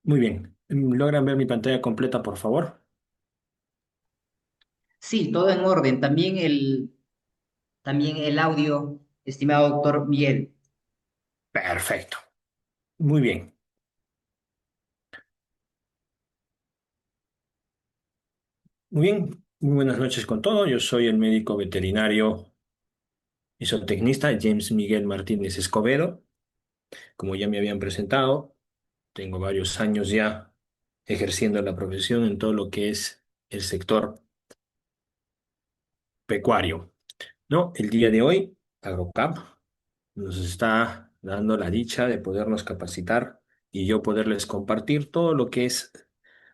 Muy bien. ¿Logran ver mi pantalla completa, por favor? Sí, todo en orden. También el audio, estimado doctor Miguel. Perfecto. Muy bien. Muy bien. Muy buenas noches con todo. Yo soy el médico veterinario y zootecnista James Miguel Martínez Escobedo. Como ya me habían presentado, tengo varios años ya ejerciendo la profesión en todo lo que es el sector pecuario. ¿No? El día de hoy, AgroCap nos está dando la dicha de podernos capacitar y yo poderles compartir todo lo que es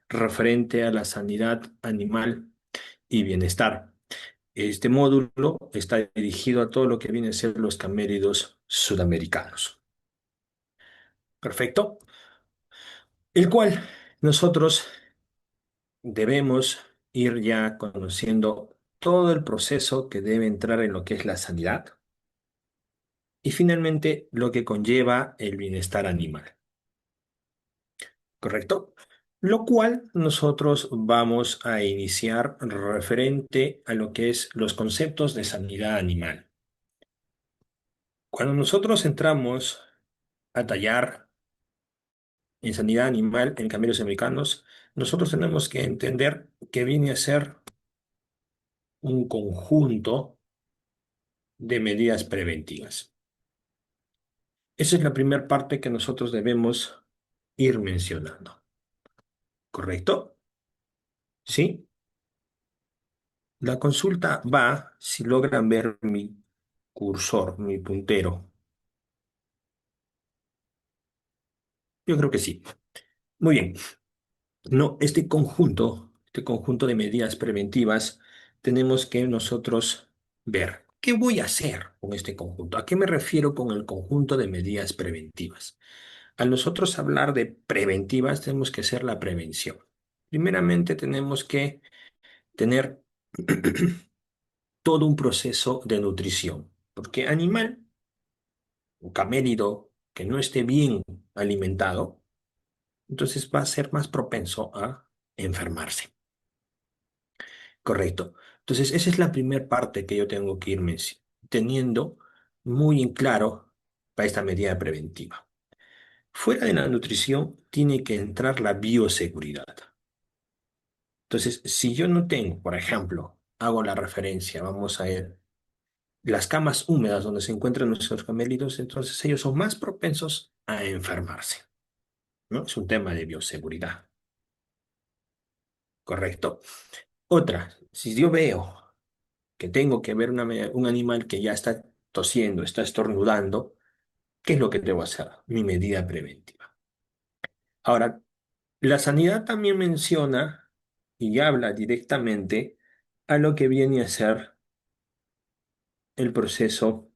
referente a la sanidad animal y bienestar. Este módulo está dirigido a todo lo que viene a ser los caméridos sudamericanos. Perfecto. El cual nosotros debemos ir ya conociendo todo el proceso que debe entrar en lo que es la sanidad y finalmente lo que conlleva el bienestar animal. ¿Correcto? Lo cual nosotros vamos a iniciar referente a lo que es los conceptos de sanidad animal. Cuando nosotros entramos a tallar en sanidad animal en camellos americanos, nosotros tenemos que entender que viene a ser un conjunto de medidas preventivas. Esa es la primera parte que nosotros debemos ir mencionando. ¿Correcto? ¿Sí? La consulta va, si logran ver mi cursor, mi puntero. Yo creo que sí. Muy bien. No, este conjunto de medidas preventivas, tenemos que nosotros ver qué voy a hacer con este conjunto. ¿A qué me refiero con el conjunto de medidas preventivas? Al nosotros hablar de preventivas, tenemos que hacer la prevención. Primeramente, tenemos que tener todo un proceso de nutrición, porque animal, un camélido que no esté bien alimentado, entonces va a ser más propenso a enfermarse. Correcto. Entonces, esa es la primera parte que yo tengo que ir teniendo muy en claro para esta medida preventiva. Fuera de la nutrición, tiene que entrar la bioseguridad. Entonces, si yo no tengo, por ejemplo, hago la referencia, vamos a ver, las camas húmedas donde se encuentran nuestros camélidos, entonces ellos son más propensos a enfermarse, ¿no? Es un tema de bioseguridad, ¿correcto? Otra, si yo veo que tengo que ver un animal que ya está tosiendo, está estornudando, ¿qué es lo que debo hacer? Mi medida preventiva. Ahora, la sanidad también menciona y habla directamente a lo que viene a ser el proceso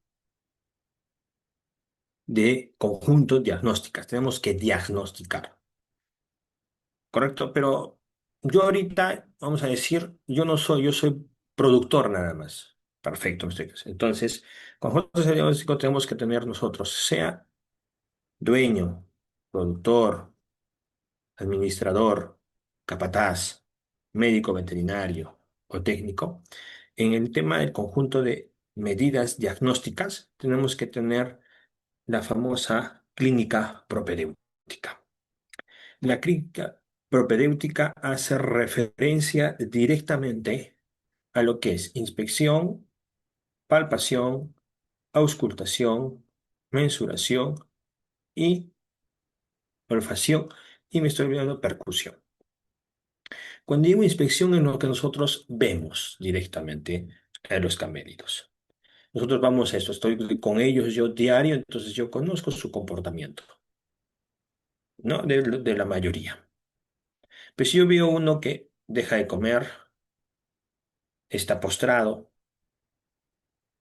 de conjuntos diagnósticas. Tenemos que diagnosticar, ¿correcto? Pero yo ahorita, vamos a decir, yo soy productor nada más. Perfecto, entonces, conjuntos diagnósticos tenemos que tener nosotros, sea dueño, productor, administrador, capataz, médico veterinario o técnico. En el tema del conjunto de medidas diagnósticas, tenemos que tener la famosa clínica propedéutica. La clínica propedéutica hace referencia directamente a lo que es inspección, palpación, auscultación, mensuración y olfacción, y me estoy olvidando percusión. Cuando digo inspección es lo que nosotros vemos directamente a los camélidos. Nosotros vamos a esto, estoy con ellos yo diario, entonces yo conozco su comportamiento, ¿no? De la mayoría. Pues si yo veo uno que deja de comer, está postrado,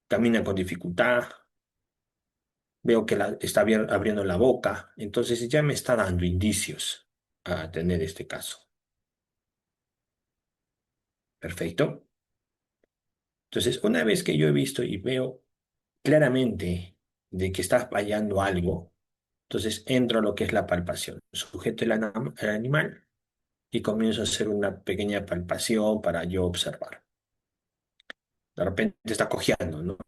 camina con dificultad, veo que está abriendo la boca, entonces ya me está dando indicios a tener este caso. Perfecto. Entonces, una vez que yo he visto y veo claramente de que está fallando algo, Entonces entro a lo que es la palpación. Sujeto el animal y comienzo a hacer una pequeña palpación para yo observar. De repente está cojeando, ¿no?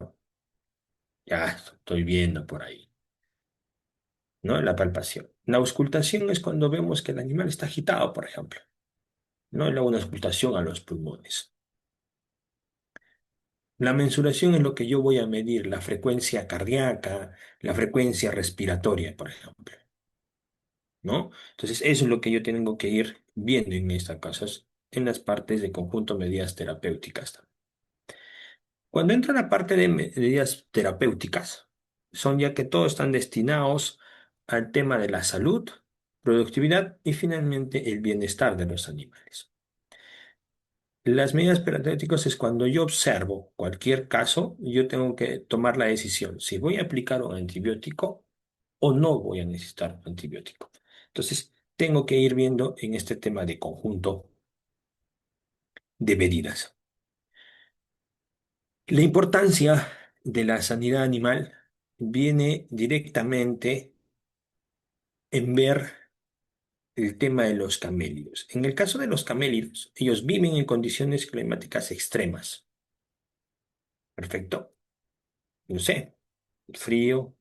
Ya estoy viendo por ahí, ¿no? La palpación. La auscultación es cuando vemos que el animal está agitado, por ejemplo, ¿no? Le hago una auscultación a los pulmones. La mensuración es lo que yo voy a medir, la frecuencia cardíaca, la frecuencia respiratoria, por ejemplo, ¿no? Entonces, eso es lo que yo tengo que ir viendo en estas cosas, en las partes de conjunto medidas terapéuticas. Cuando entra la parte de medidas terapéuticas, son ya que todos están destinados al tema de la salud, productividad y finalmente el bienestar de los animales. Las medidas terapéuticas es cuando yo observo cualquier caso, yo tengo que tomar la decisión si voy a aplicar un antibiótico o no voy a necesitar un antibiótico. Entonces, tengo que ir viendo en este tema de conjunto de medidas. La importancia de la sanidad animal viene directamente en ver el tema de los camélidos. En el caso de los camélidos, ellos viven en condiciones climáticas extremas. Perfecto. No sé, frío,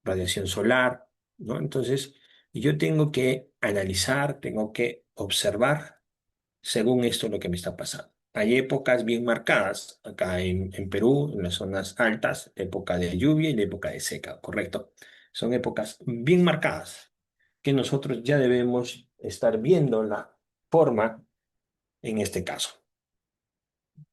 radiación solar, ¿no? Entonces, yo tengo que analizar, tengo que observar según esto lo que me está pasando. Hay épocas bien marcadas, acá en Perú, en las zonas altas, época de lluvia y la época de seca, ¿correcto? Son épocas bien marcadas que nosotros ya debemos estar viendo la forma en este caso.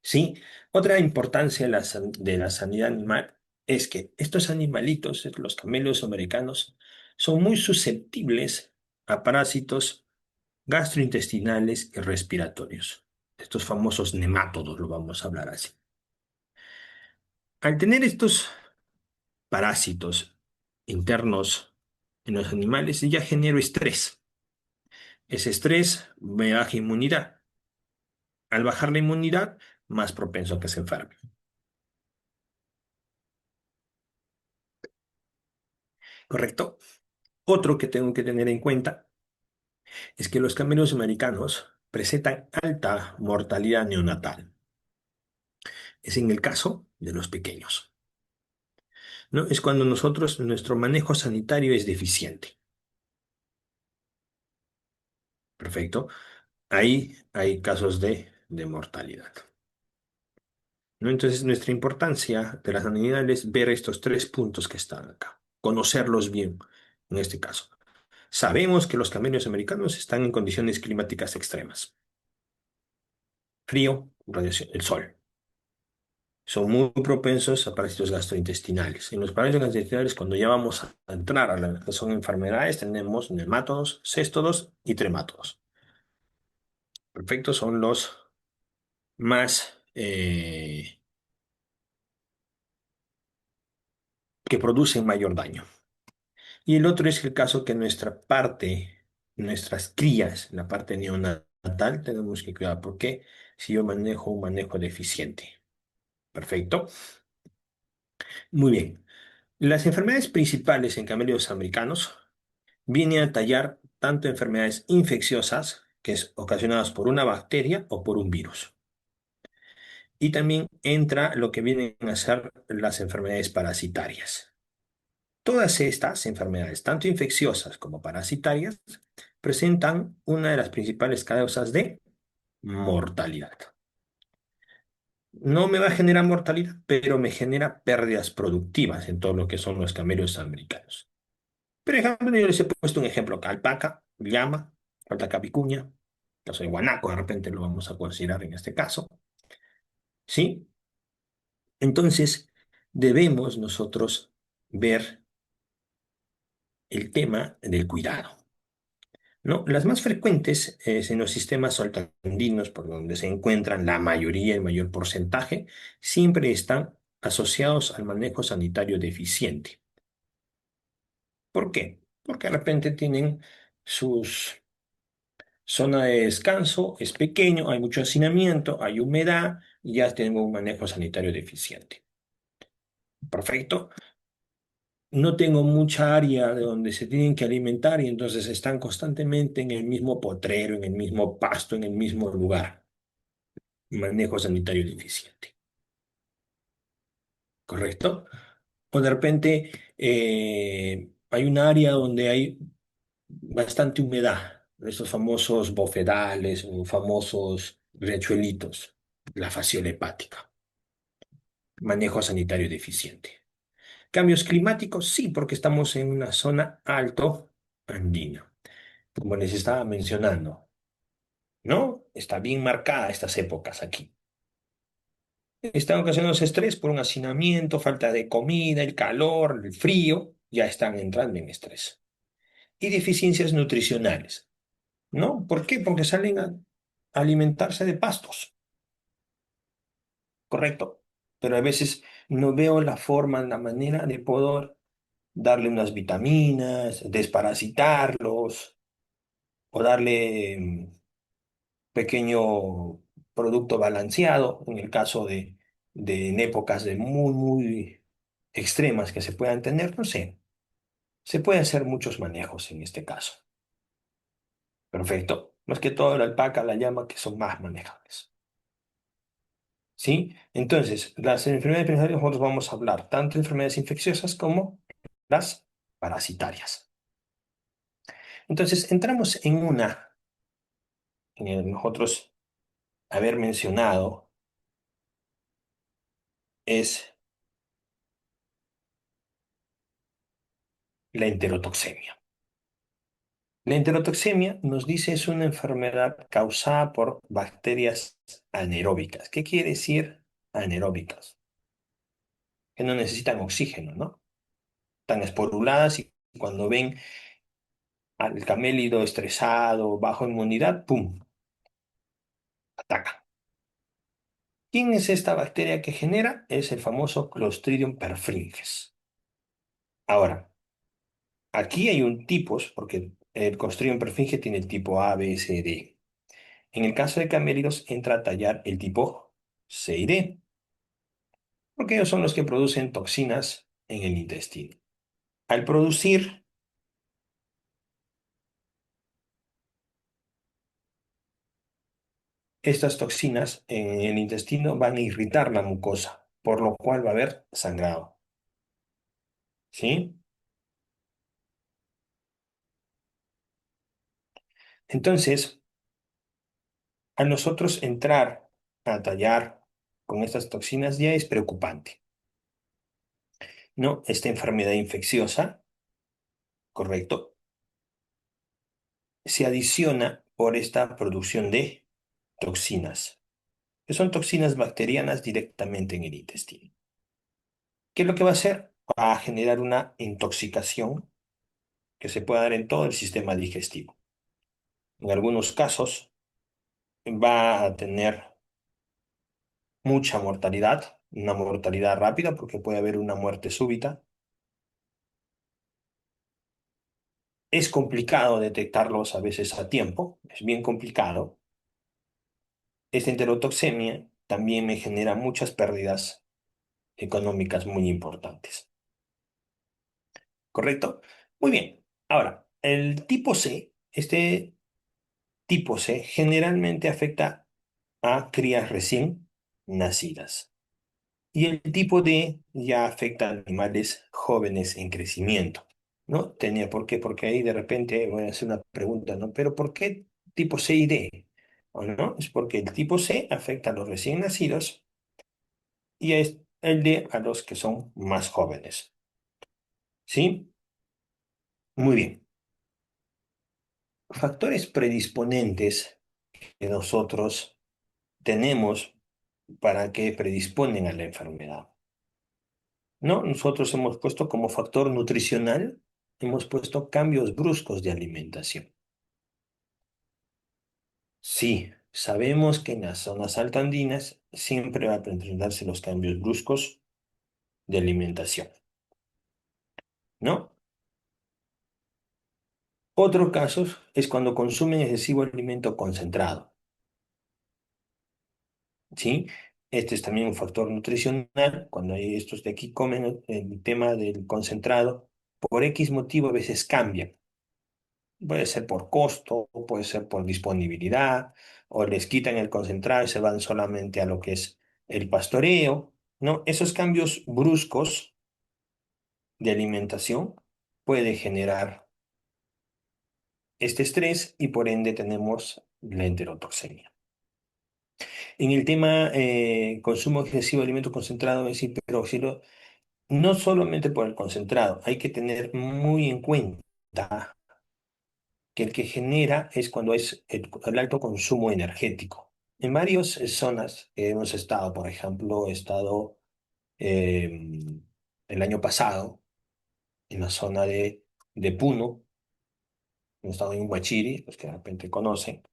¿Sí? Otra importancia de la sanidad animal es que estos animalitos, los camellos americanos, son muy susceptibles a parásitos gastrointestinales y respiratorios. Estos famosos nemátodos, lo vamos a hablar así. Al tener estos parásitos internos en los animales, ya genero estrés. Ese estrés me baja inmunidad. Al bajar la inmunidad, más propenso a que se enferme. ¿Correcto? Otro que tengo que tener en cuenta es que los camellos americanos presentan alta mortalidad neonatal. Es en el caso de los pequeños, ¿no? Es cuando nuestro manejo sanitario es deficiente. Perfecto. Ahí hay casos de mortalidad, ¿no? Entonces, nuestra importancia de la sanidad es ver estos tres puntos que están acá, conocerlos bien en este caso. Sabemos que los camellos americanos están en condiciones climáticas extremas. Frío, radiación, el sol. Son muy propensos a parásitos gastrointestinales. En los parásitos gastrointestinales, cuando ya vamos a entrar a las que son enfermedades, tenemos nematodos, céstodos y tremátodos. Perfecto, son los más que producen mayor daño. Y el otro es el caso que nuestra parte, nuestras crías, la parte neonatal, tenemos que cuidar. ¿Por qué? Si yo manejo un manejo deficiente. Perfecto. Muy bien. Las enfermedades principales en camellos americanos vienen a tallar tanto enfermedades infecciosas, que es ocasionadas por una bacteria o por un virus. Y también entra lo que vienen a ser las enfermedades parasitarias. Todas estas enfermedades, tanto infecciosas como parasitarias, presentan una de las principales causas de mortalidad. No me va a generar mortalidad, pero me genera pérdidas productivas en todo lo que son los camellos americanos. Por ejemplo, yo les he puesto un ejemplo acá, alpaca, llama, alpaca vicuña, caso de guanaco, de repente lo vamos a considerar en este caso, ¿sí? Entonces, debemos nosotros ver el tema del cuidado, ¿no? Las más frecuentes es en los sistemas soltandinos, por donde se encuentran la mayoría, el mayor porcentaje, siempre están asociados al manejo sanitario deficiente. ¿Por qué? Porque de repente tienen sus zona de descanso, es pequeño, hay mucho hacinamiento, hay humedad y ya tengo un manejo sanitario deficiente. Perfecto. no tengo mucha área de donde se tienen que alimentar y entonces están constantemente en el mismo potrero, en el mismo pasto, en el mismo lugar. Manejo sanitario deficiente, ¿correcto? O de repente hay un área donde hay bastante humedad, esos famosos bofedales o famosos riachuelitos, la fasciola hepática, manejo sanitario deficiente. Cambios climáticos, sí, porque estamos en una zona alto andina, como les estaba mencionando, ¿no? Está bien marcada estas épocas aquí. Están ocasionando estrés por un hacinamiento, falta de comida, el calor, el frío, ya están entrando en estrés. Y deficiencias nutricionales, ¿no? ¿Por qué? Porque salen a alimentarse de pastos, ¿correcto? Pero a veces no veo la forma, la manera de poder darle unas vitaminas, desparasitarlos o darle pequeño producto balanceado en el caso de en épocas de muy extremas que se puedan tener, no sé, se puede hacer muchos manejos en este caso. Perfecto. Más que todo la alpaca, la llama, que son más manejables. ¿Sí? Entonces, las enfermedades principales nosotros vamos a hablar tanto de enfermedades infecciosas como las parasitarias. Entonces, entramos en una, nosotros haber mencionado, es la enterotoxemia. La enterotoxemia nos dice es una enfermedad causada por bacterias anaeróbicas. ¿Qué quiere decir anaeróbicas? Que no necesitan oxígeno, ¿no? Están esporuladas y cuando ven al camélido estresado, bajo inmunidad, ¡pum!, ataca. ¿Quién es esta bacteria que genera? Es el famoso Clostridium perfringens. Ahora, aquí hay un tipos, porque el Clostridium perfringens tiene el tipo A, B, C, D. En el caso de camélidos entra a tallar el tipo C y D, porque ellos son los que producen toxinas en el intestino. Al producir estas toxinas en el intestino van a irritar la mucosa, por lo cual va a haber sangrado. ¿Sí? Entonces, a nosotros entrar a tallar con estas toxinas ya es preocupante, ¿no? Esta enfermedad infecciosa, correcto, se adiciona por esta producción de toxinas, que son toxinas bacterianas directamente en el intestino. ¿Qué es lo que va a hacer? Va a generar una intoxicación que se puede dar en todo el sistema digestivo. En algunos casos va a tener mucha mortalidad, una mortalidad rápida porque puede haber una muerte súbita. Es complicado detectarlos a veces a tiempo, es bien complicado. Esta enterotoxemia también me genera muchas pérdidas económicas muy importantes. ¿Correcto? Muy bien. Ahora, el tipo C, este tipo C generalmente afecta a crías recién nacidas. Y el tipo D ya afecta a animales jóvenes en crecimiento, ¿no? ¿Por qué? Porque ahí de repente voy a hacer una pregunta, ¿no? ¿Pero por qué tipo C y D? ¿O no? Es porque el tipo C afecta a los recién nacidos y es el D a los que son más jóvenes. ¿Sí? Muy bien. Factores predisponentes que nosotros tenemos para que predisponen a la enfermedad. No, nosotros hemos puesto como factor nutricional, hemos puesto cambios bruscos de alimentación. Sí, sabemos que en las zonas altoandinas siempre va a presentarse los cambios bruscos de alimentación, ¿no? Otro caso es cuando consumen excesivo alimento concentrado, ¿sí? Este es también un factor nutricional. Cuando hay estos de aquí comen el tema del concentrado, por X motivo a veces cambian. Puede ser por costo, o puede ser por disponibilidad, o les quitan el concentrado y se van solamente a lo que es el pastoreo, ¿no? Esos cambios bruscos de alimentación puede generar este estrés y por ende tenemos la enterotoxemia. En el tema consumo excesivo de alimentos concentrados es hiperóxido, no solamente por el concentrado, hay que tener muy en cuenta que el que genera es cuando es el alto consumo energético. En varias zonas que hemos estado, por ejemplo, he estado eh, el año pasado en la zona de Puno, he estado en Huachiri, los que de repente conocen.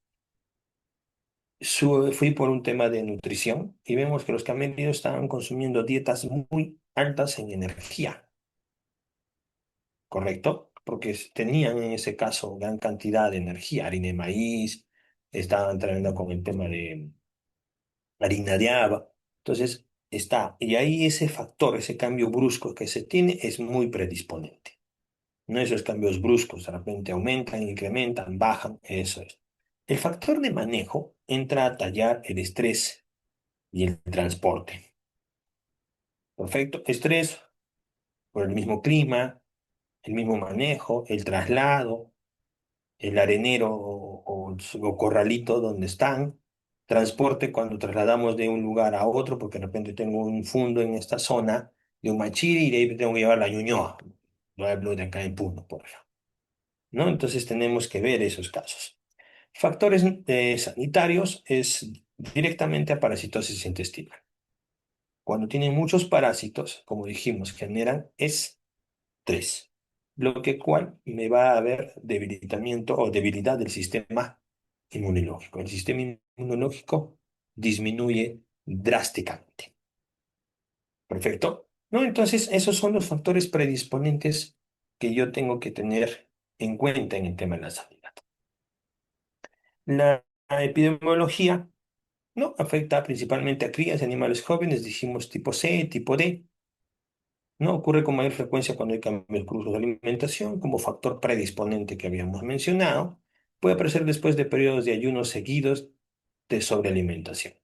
Fui por un tema de nutrición y vemos que los que han venido estaban consumiendo dietas muy altas en energía, ¿correcto? Porque tenían en ese caso gran cantidad de energía, harina de maíz, estaban trabajando con el tema de harina de haba. Entonces, está, y ahí ese factor, ese cambio brusco que se tiene es muy predisponente. No esos cambios bruscos, de repente aumentan, incrementan, bajan, eso es. El factor de manejo entra a tallar el estrés y el transporte. Perfecto. Estrés por el mismo clima, el mismo manejo, el traslado, el arenero o corralito donde están. Transporte cuando trasladamos de un lugar a otro, porque de repente tengo un fundo en esta zona de un Machiri y de ahí tengo que llevar la Ñuñoa. No hablo de acá en Puno, por ejemplo. ¿No? Entonces tenemos que ver esos casos. Factores sanitarios es directamente a parasitosis intestinal. Cuando tienen muchos parásitos, como dijimos, generan estrés, lo que cual me va a haber debilitamiento o debilidad del sistema inmunológico. El sistema inmunológico disminuye drásticamente. ¿Perfecto? ¿No? Entonces, esos son los factores predisponentes que yo tengo que tener en cuenta en el tema de la sanidad. La epidemiología, ¿no? Afecta principalmente a crías y animales jóvenes, dijimos tipo C, tipo D. No ocurre con mayor frecuencia cuando hay cambios bruscos de alimentación, como factor predisponente que habíamos mencionado. Puede aparecer después de periodos de ayunos seguidos de sobrealimentación.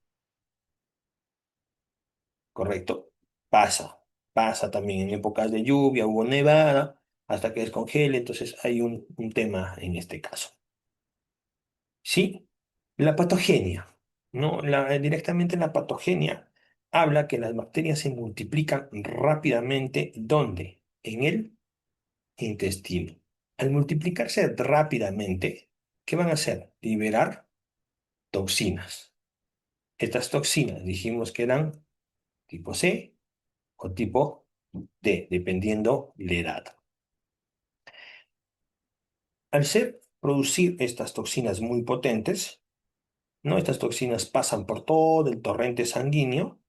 ¿Correcto? Pasa. Pasa también en épocas de lluvia, hubo nevada, hasta que descongele, entonces hay un tema en este caso. ¿Sí? La patogenia. ¿No? Directamente la patogenia habla que las bacterias se multiplican rápidamente. ¿Dónde? En el intestino. Al multiplicarse rápidamente, ¿qué van a hacer? Liberar toxinas. Estas toxinas dijimos que eran tipo C o tipo D, dependiendo la edad. Al ser producir estas toxinas muy potentes, ¿no? Estas toxinas pasan por todo el torrente sanguíneo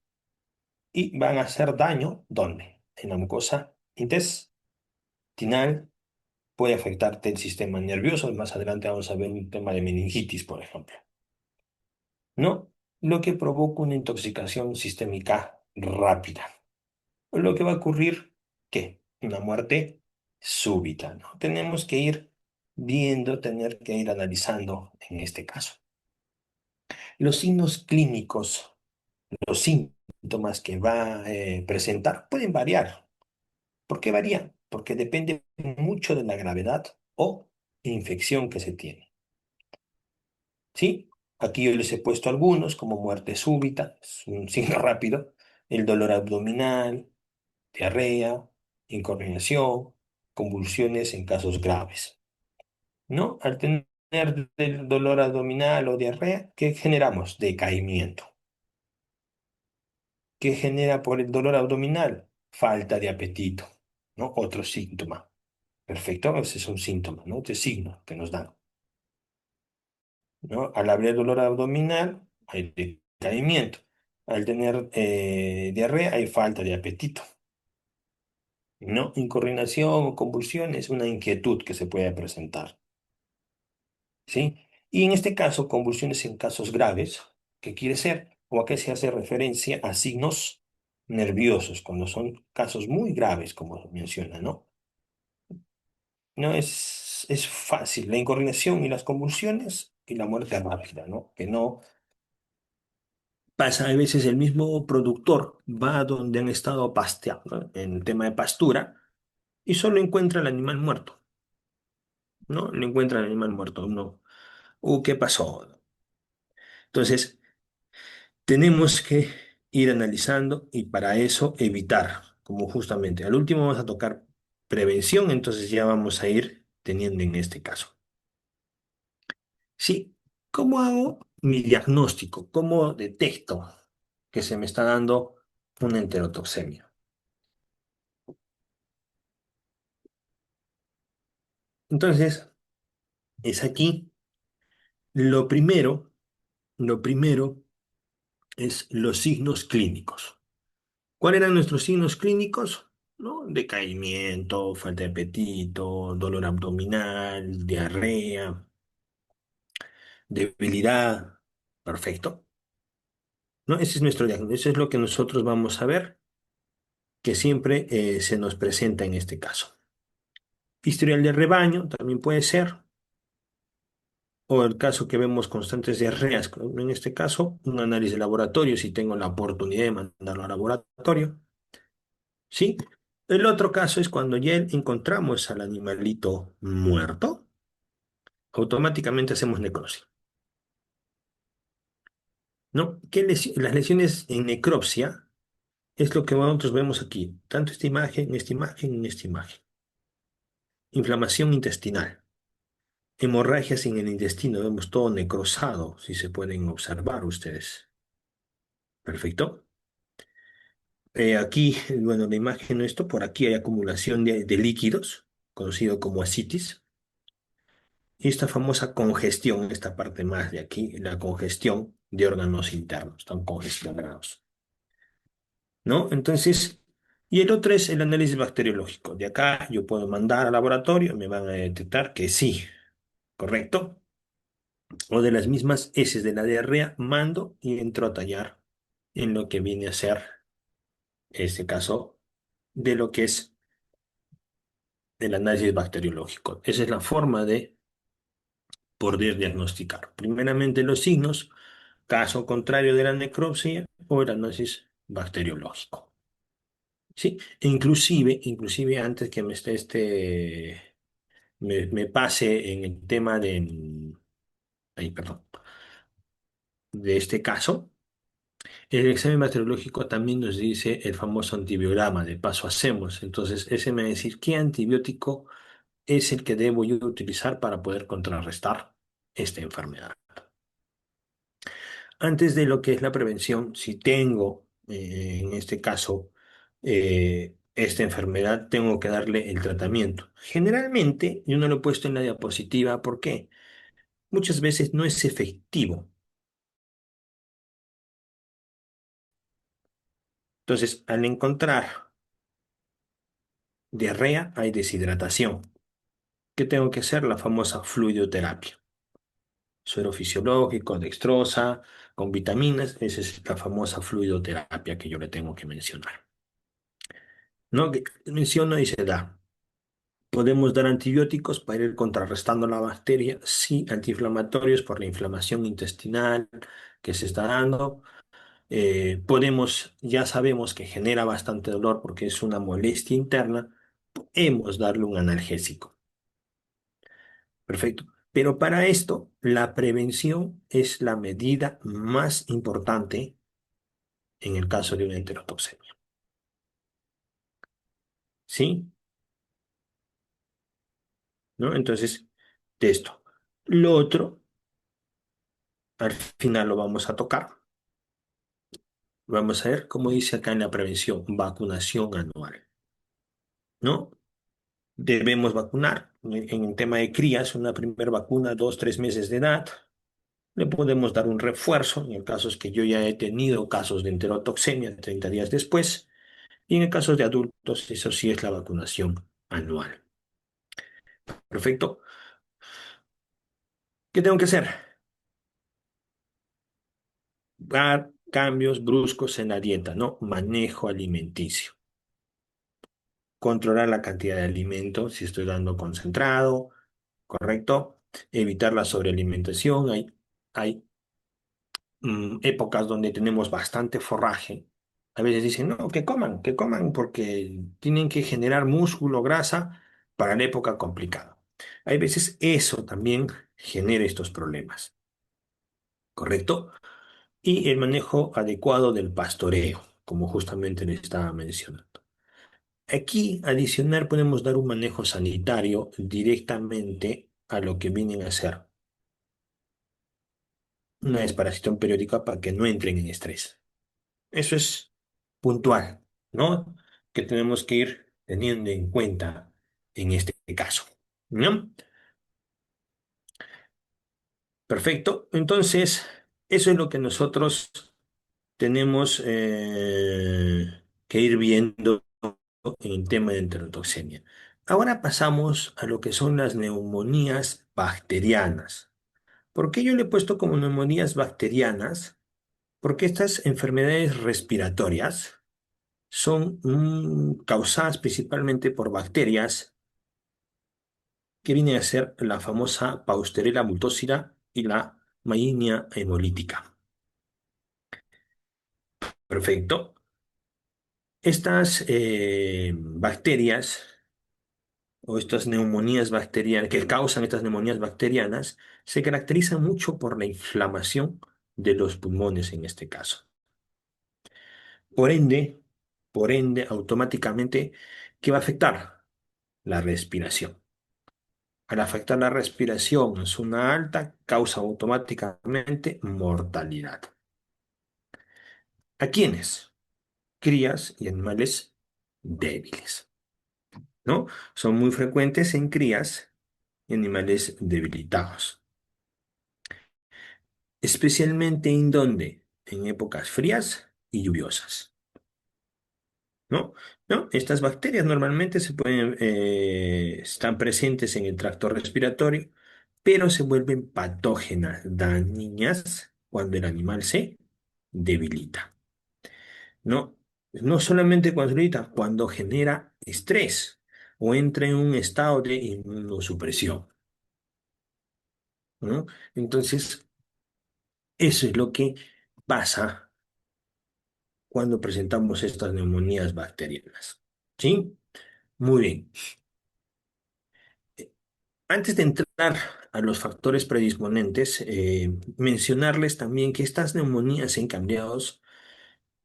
y van a hacer daño, ¿dónde? En la mucosa intestinal, puede afectarte el sistema nervioso. Más adelante vamos a ver un tema de meningitis, por ejemplo. ¿No? Lo que provoca una intoxicación sistémica rápida. Lo que va a ocurrir, ¿qué? Una muerte súbita, ¿no? Tenemos que ir viendo, tener que ir analizando en este caso. Los signos clínicos, los síntomas que va a presentar pueden variar. ¿Por qué varían? Porque depende mucho de la gravedad o infección que se tiene. ¿Sí? Aquí yo les he puesto algunos, como muerte súbita, es un signo rápido, el dolor abdominal, diarrea, incoordinación, convulsiones en casos graves. ¿No? Al tener el dolor abdominal o diarrea, ¿qué generamos? Decaimiento. ¿Qué genera por el dolor abdominal? Falta de apetito, ¿no? Otro síntoma. Perfecto, ese es un síntoma, ¿no? Este signo que nos dan. ¿No? Al haber dolor abdominal, hay decaimiento. Al tener diarrea, hay falta de apetito. ¿No? Incoordinación o convulsiones, una inquietud que se puede presentar. ¿Sí? Y en este caso, convulsiones en casos graves, ¿qué quiere ser? o a qué se hace referencia a signos nerviosos, cuando son casos muy graves, como menciona, ¿no? No es fácil, la incoordinación y las convulsiones y la muerte rápida, ¿no? Que no pasa, a veces el mismo productor va a donde han estado pasteando, ¿no? En el tema de pastura, y solo encuentra el animal muerto, ¿no? Le encuentra el animal muerto, no. ¿Qué pasó? Entonces, tenemos que ir analizando y para eso evitar, como justamente al último vamos a tocar prevención, entonces ya vamos a ir teniendo en este caso. Sí, ¿cómo hago mi diagnóstico? ¿Cómo detecto que se me está dando una enterotoxemia? Entonces, es aquí lo primero, lo primero es los signos clínicos. ¿Cuáles eran nuestros signos clínicos? ¿No? Decaimiento, falta de apetito, dolor abdominal, diarrea, debilidad. Perfecto. ¿No? Ese es nuestro diagnóstico. Eso es lo que nosotros vamos a ver, que siempre se nos presenta en este caso. Historial de rebaño también puede ser, o el caso que vemos constantes diarreas, en este caso, un análisis de laboratorio, si tengo la oportunidad de mandarlo al laboratorio, ¿sí? El otro caso es cuando ya encontramos al animalito muerto, automáticamente hacemos necropsia, ¿no? Las lesiones en necropsia es lo que nosotros vemos aquí, tanto esta imagen, esta imagen, en esta imagen. Inflamación intestinal, hemorragias en el intestino, vemos todo necrosado, si se pueden observar ustedes. Perfecto. Aquí, bueno, la imagen, esto, por aquí hay acumulación de líquidos, conocido como ascitis. Y esta famosa congestión, esta parte más de aquí, la congestión de órganos internos, están congestionados, ¿no? Entonces, y el otro es el análisis bacteriológico. De acá yo puedo mandar al laboratorio, me van a detectar que sí, correcto. O de las mismas heces de la diarrea, mando y entro a tallar en lo que viene a ser, este caso, de lo que es el análisis bacteriológico. Esa es la forma de poder diagnosticar. Primeramente los signos, caso contrario de la necropsia o el análisis bacteriológico. ¿Sí? Inclusive antes que me pase en el tema ay, perdón, de este caso, el examen bacteriológico también nos dice el famoso antibiograma, de paso hacemos. Entonces, ese me va a decir qué antibiótico es el que debo yo utilizar para poder contrarrestar esta enfermedad. Antes de lo que es la prevención, si tengo, en este caso, esta enfermedad, tengo que darle el tratamiento. Generalmente, yo no lo he puesto en la diapositiva, ¿por qué? Muchas veces no es efectivo. Entonces, al encontrar diarrea, hay deshidratación. ¿Qué tengo que hacer? La famosa fluidoterapia. Suero fisiológico, dextrosa, con vitaminas, esa es la famosa fluidoterapia que yo le tengo que mencionar. ¿No? Que menciona y se da. Podemos dar antibióticos para ir contrarrestando la bacteria, sí, antiinflamatorios por la inflamación intestinal que se está dando. Ya sabemos que genera bastante dolor porque es una molestia interna, podemos darle un analgésico. Perfecto. Pero para esto, la prevención es la medida más importante en el caso de una enterotoxemia. ¿Sí? ¿No? Entonces, de esto. Lo otro, al final lo vamos a tocar. Vamos a ver cómo dice acá en la prevención, vacunación anual, ¿no? Debemos vacunar. En el tema de crías, una primera vacuna, 2, 3 meses de edad. Le podemos dar un refuerzo, en el caso es que yo ya he tenido casos de enterotoxemia 30 días después. Y en el caso de adultos, eso sí es la vacunación anual. Perfecto. ¿Qué tengo que hacer? cambios bruscos en la dieta, ¿no? Manejo alimenticio. Controlar la cantidad de alimento, si estoy dando concentrado, ¿correcto? Evitar la sobrealimentación. Hay épocas donde tenemos bastante forraje. A veces dicen, no, que coman porque tienen que generar músculo, grasa para la época complicada. Hay veces eso también genera estos problemas, ¿correcto? Y el manejo adecuado del pastoreo, como justamente le estaba mencionando. Aquí, adicional, podemos dar un manejo sanitario directamente a lo que vienen a ser una desparasitación periódica para que no entren en estrés. Eso es puntual, ¿no? Que tenemos que ir teniendo en cuenta en este caso, ¿no? Perfecto. Entonces, eso es lo que nosotros tenemos que ir viendo en el tema de enterotoxemia. Ahora pasamos a lo que son las neumonías bacterianas. ¿Por qué yo le he puesto como neumonías bacterianas? Porque estas enfermedades respiratorias son causadas principalmente por bacterias que vienen a ser la famosa Pasteurella multocida y la Maillenia hemolítica. Perfecto. Estas bacterias o estas neumonías bacterianas que causan estas neumonías bacterianas se caracterizan mucho por la inflamación de los pulmones en este caso. Por ende, automáticamente, ¿qué va a afectar? La respiración. Al afectar la respiración en zona alta, causa automáticamente mortalidad. ¿A quiénes? Crías y animales débiles, ¿no? Son muy frecuentes en crías y animales debilitados. Especialmente en donde, en épocas frías y lluviosas, ¿no? ¿No? Estas bacterias normalmente están presentes en el tracto respiratorio, pero se vuelven patógenas, dañinas, cuando el animal se debilita. No, no solamente cuando se debilita, cuando genera estrés o entra en un estado de inmunosupresión, ¿no? Entonces, eso es lo que pasa cuando presentamos estas neumonías bacterianas. ¿Sí? Muy bien. Antes de entrar a los factores predisponentes, mencionarles también que estas neumonías en cambiados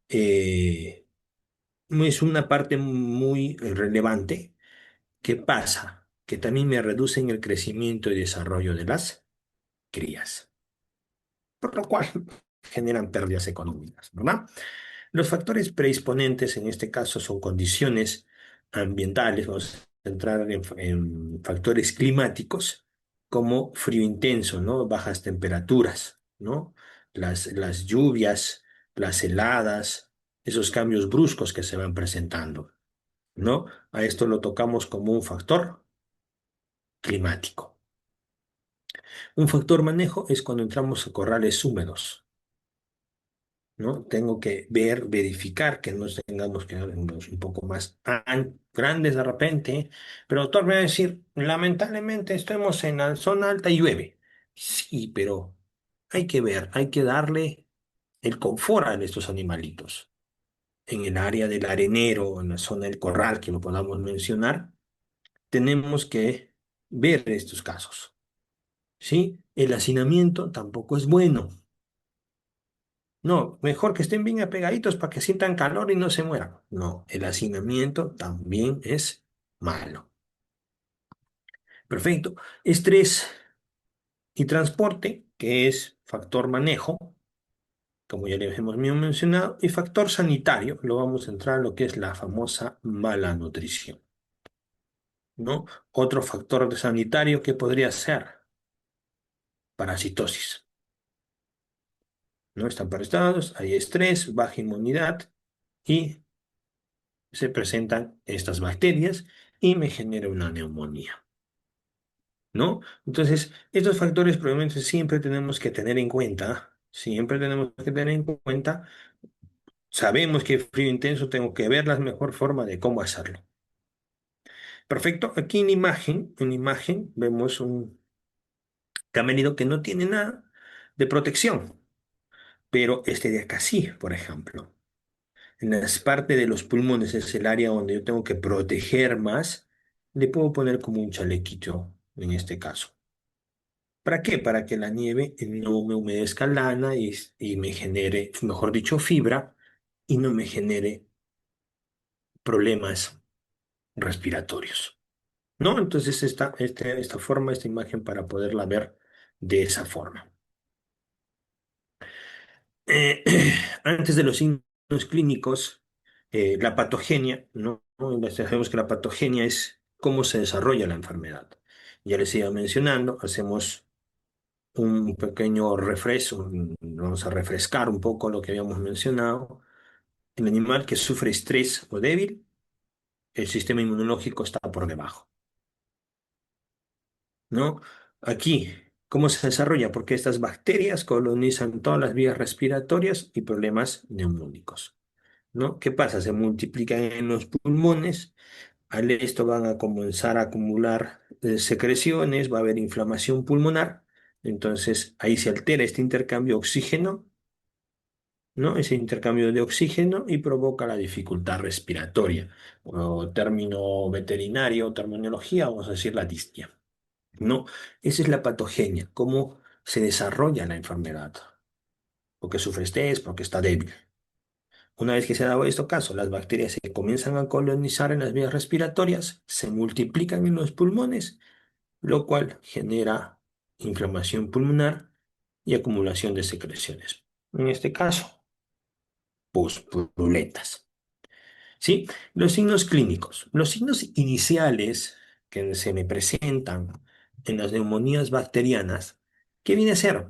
eh, es una parte muy relevante. ¿Qué pasa? Que también me reducen el crecimiento y desarrollo de las crías, por lo cual generan pérdidas económicas, ¿verdad? Los factores predisponentes en este caso son condiciones ambientales, vamos a entrar en factores climáticos como frío intenso, ¿no? Bajas temperaturas, ¿no? Las lluvias, las heladas, esos cambios bruscos que se van presentando, ¿no? A esto lo tocamos como un factor climático. Un factor manejo es cuando entramos a corrales húmedos, ¿no? Tengo que verificar que no tengamos que darnos un poco más grandes de repente, pero doctor me va a decir, lamentablemente estamos en la zona alta y llueve. Sí, pero hay que ver, hay que darle el confort a estos animalitos. En el área del arenero, en la zona del corral, que lo podamos mencionar, tenemos que ver estos casos, ¿sí? El hacinamiento tampoco es bueno. No, mejor que estén bien apegaditos para que sientan calor y no se mueran. No, el hacinamiento también es malo. Perfecto. Estrés y transporte, que es factor manejo, como ya les hemos mencionado, y factor sanitario, lo vamos a entrar a lo que es la famosa mala nutrición, ¿no? Otro factor sanitario que podría ser parasitosis, ¿no? Están parasitados, hay estrés, baja inmunidad y se presentan estas bacterias y me genera una neumonía, ¿no? Entonces, estos factores probablemente siempre tenemos que tener en cuenta Siempre tenemos que tener en cuenta, sabemos que frío intenso, tengo que ver la mejor forma de cómo hacerlo. Perfecto, aquí en imagen vemos un camélido que no tiene nada de protección, pero este de acá sí, por ejemplo. En la parte de los pulmones es el área donde yo tengo que proteger más, le puedo poner como un chalequito en este caso. ¿Para qué? Para que la nieve no me humedezca lana y me genere, mejor dicho, fibra y no me genere problemas respiratorios. ¿No? Entonces esta forma, esta imagen para poderla ver de esa forma. Eh, Antes de los signos clínicos, la patogenia, ¿no? ¿No? Sabemos que la patogenia es cómo se desarrolla la enfermedad. Ya les iba mencionando, hacemos un pequeño refresco, vamos a refrescar un poco lo que habíamos mencionado. El animal que sufre estrés o débil, el sistema inmunológico está por debajo, ¿no? Aquí, ¿cómo se desarrolla? Porque estas bacterias colonizan todas las vías respiratorias y problemas neumónicos, ¿no? ¿Qué pasa? Se multiplican en los pulmones, al esto van a comenzar a acumular secreciones, va a haber inflamación pulmonar, entonces ahí se altera este intercambio oxígeno, ¿no? Ese intercambio de oxígeno y provoca la dificultad respiratoria, o término veterinario, terminología, vamos a decir la disnea, ¿no? Esa es la patogenia, cómo se desarrolla la enfermedad, porque sufre estrés, porque está débil. Una vez que se ha dado esto caso, las bacterias se comienzan a colonizar en las vías respiratorias, se multiplican en los pulmones, lo cual genera inflamación pulmonar y acumulación de secreciones. En este caso, purulentas. ¿Sí? Los signos clínicos. Los signos iniciales que se me presentan en las neumonías bacterianas, ¿qué viene a ser?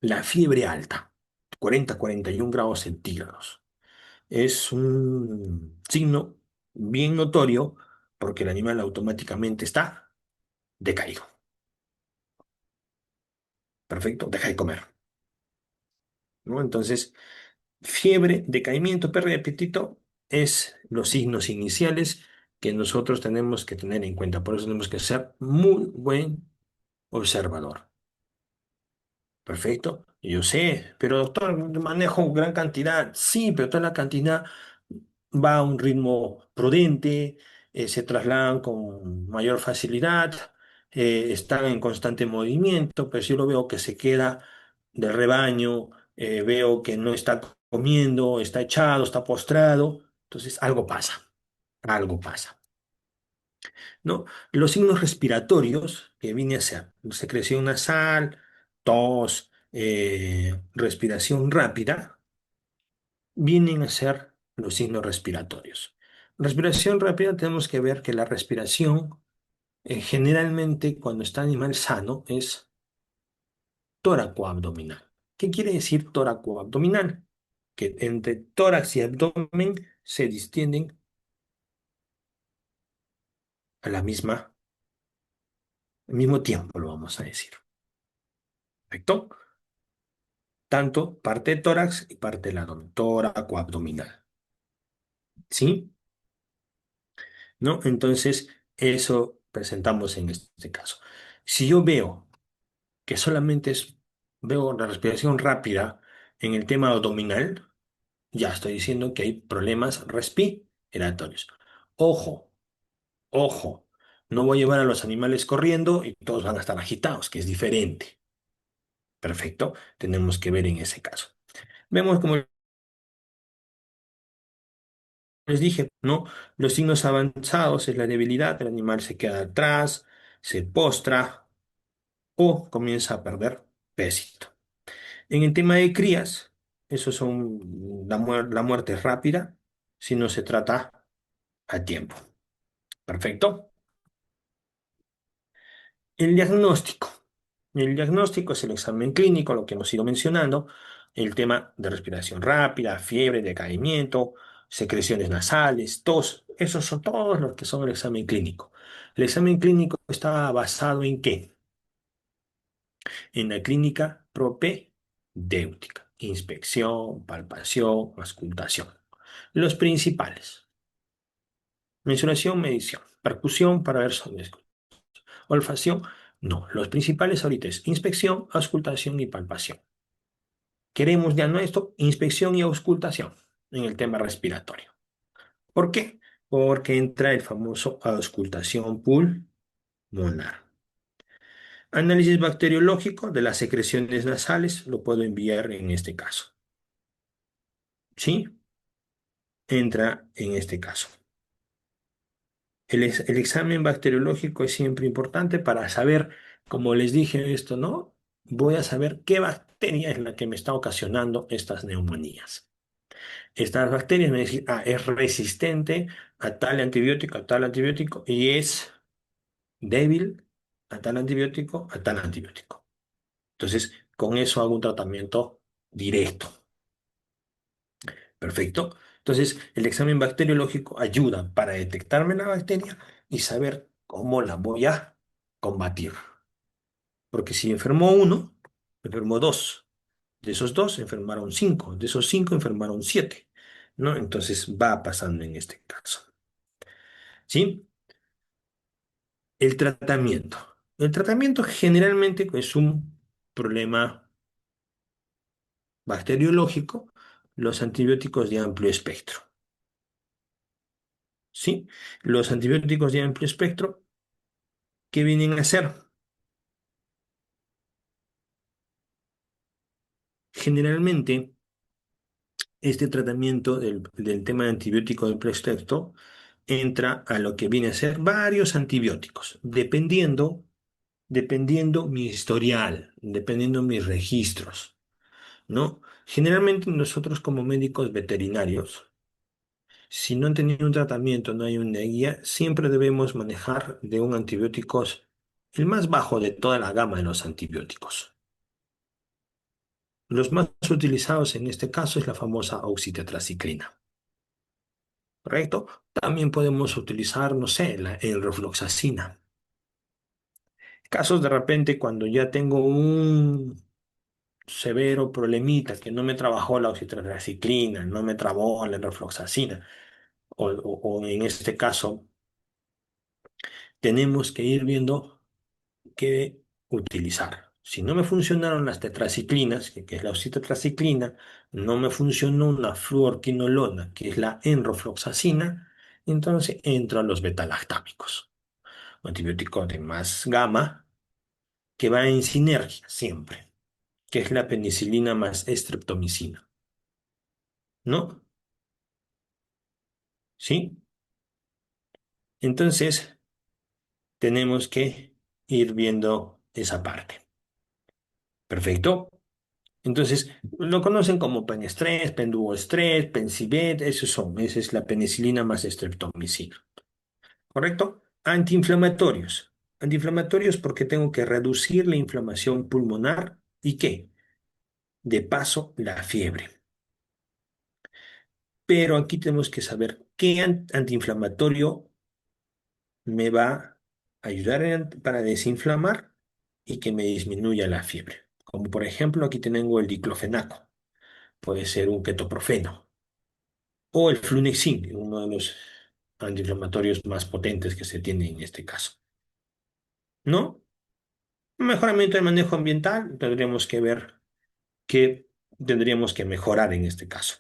La fiebre alta, 40-41 grados centígrados. Es un signo bien notorio porque el animal automáticamente está decaído. Perfecto, deja de comer, ¿no? Entonces, fiebre, decaimiento, pérdida de apetito es los signos iniciales que nosotros tenemos que tener en cuenta. Por eso tenemos que ser muy buen observador. Perfecto. Yo sé, pero doctor, manejo gran cantidad. Sí, pero toda la cantidad va a un ritmo prudente, se trasladan con mayor facilidad, están en constante movimiento, pero si yo lo veo que se queda del rebaño, veo que no está comiendo, está echado, está postrado, entonces algo pasa, ¿no? Los signos respiratorios que viene a ser secreción nasal, tos, respiración rápida, vienen a ser los signos respiratorios. Respiración rápida tenemos que ver que la respiración generalmente cuando está animal sano es tóraco-abdominal. ¿Qué quiere decir tóraco-abdominal? Que entre tórax y abdomen se distienden a la misma, al mismo tiempo, lo vamos a decir. ¿Correcto? Tanto parte de tórax y parte del abdomen, tóraco-abdominal. ¿Sí? ¿No? Entonces, eso presentamos en este caso. Si yo veo que solamente veo la respiración rápida en el tema abdominal, ya estoy diciendo que hay problemas respiratorios. Ojo, ojo, no voy a llevar a los animales corriendo y todos van a estar agitados, que es diferente. Perfecto, tenemos que ver en ese caso. Vemos como les dije, ¿no? Los signos avanzados es la debilidad, el animal se queda atrás, se postra o comienza a perder peso. En el tema de crías, eso son la muerte es rápida si no se trata a tiempo. Perfecto. El diagnóstico. El diagnóstico es el examen clínico, lo que hemos ido mencionando, el tema de respiración rápida, fiebre, decaimiento, secreciones nasales, tos. Esos son todos los que son el examen clínico. El examen clínico está basado en qué? En la clínica propia. déutica. Inspección, palpación, auscultación. Los principales. Mensuración, medición. Percusión para ver sonidos. Olfacción, no. Los principales ahorita es inspección, auscultación y palpación. Queremos ya no esto, inspección y auscultación en el tema respiratorio. ¿Por qué? Porque entra el famoso auscultación pulmonar. Análisis bacteriológico de las secreciones nasales lo puedo enviar en este caso. ¿Sí? Entra en este caso. El examen bacteriológico es siempre importante para saber, como les dije esto, ¿no? Voy a saber qué bacteria es la que me está ocasionando estas neumonías. Estas bacterias me dicen, es resistente a tal antibiótico y es débil a tal antibiótico. Entonces, con eso hago un tratamiento directo. Perfecto. Entonces, el examen bacteriológico ayuda para detectarme la bacteria y saber cómo la voy a combatir. Porque si enfermó uno, enfermó dos. De esos dos enfermaron cinco. De esos cinco enfermaron siete. ¿No? Entonces va pasando en este caso. ¿Sí? El tratamiento. El tratamiento generalmente es un problema bacteriológico, los antibióticos de amplio espectro. ¿Sí? Los antibióticos de amplio espectro, ¿qué vienen a hacer? Generalmente, este tratamiento del tema de antibiótico de amplio espectro entra a lo que viene a ser varios antibióticos, dependiendo mi historial, dependiendo mis registros, ¿no? Generalmente nosotros como médicos veterinarios, si no han tenido un tratamiento, no hay una guía, siempre debemos manejar de un antibiótico el más bajo de toda la gama de los antibióticos. Los más utilizados en este caso es la famosa oxitetraciclina, ¿correcto? También podemos utilizar, no sé, la enrofloxacina. Casos de repente cuando ya tengo un severo problemita que no me trabajó la oxitetraciclina, no me trabó la enrofloxacina, o en este caso tenemos que ir viendo qué utilizar. Si no me funcionaron las tetraciclinas, que es la oxitetraciclina, no me funcionó una fluorquinolona, que es la enrofloxacina, entonces entro a los betalactámicos, un antibiótico de más gama que va en sinergia siempre, que es la penicilina más estreptomicina, ¿no? ¿Sí? Entonces tenemos que ir viendo esa parte. Perfecto. Entonces, lo conocen como penestrés, penduostrés, pensibet, esos son, esa es la penicilina más estreptomicina, ¿correcto? Antiinflamatorios. Antiinflamatorios porque tengo que reducir la inflamación pulmonar y ¿qué? De paso, la fiebre. Pero aquí tenemos que saber qué antiinflamatorio me va a ayudar para desinflamar y que me disminuya la fiebre. Como por ejemplo, aquí tengo el diclofenaco, puede ser un ketoprofeno. O el Flunixin, uno de los antiinflamatorios más potentes que se tiene en este caso. ¿No? Mejoramiento del manejo ambiental, tendríamos que ver qué tendríamos que mejorar en este caso.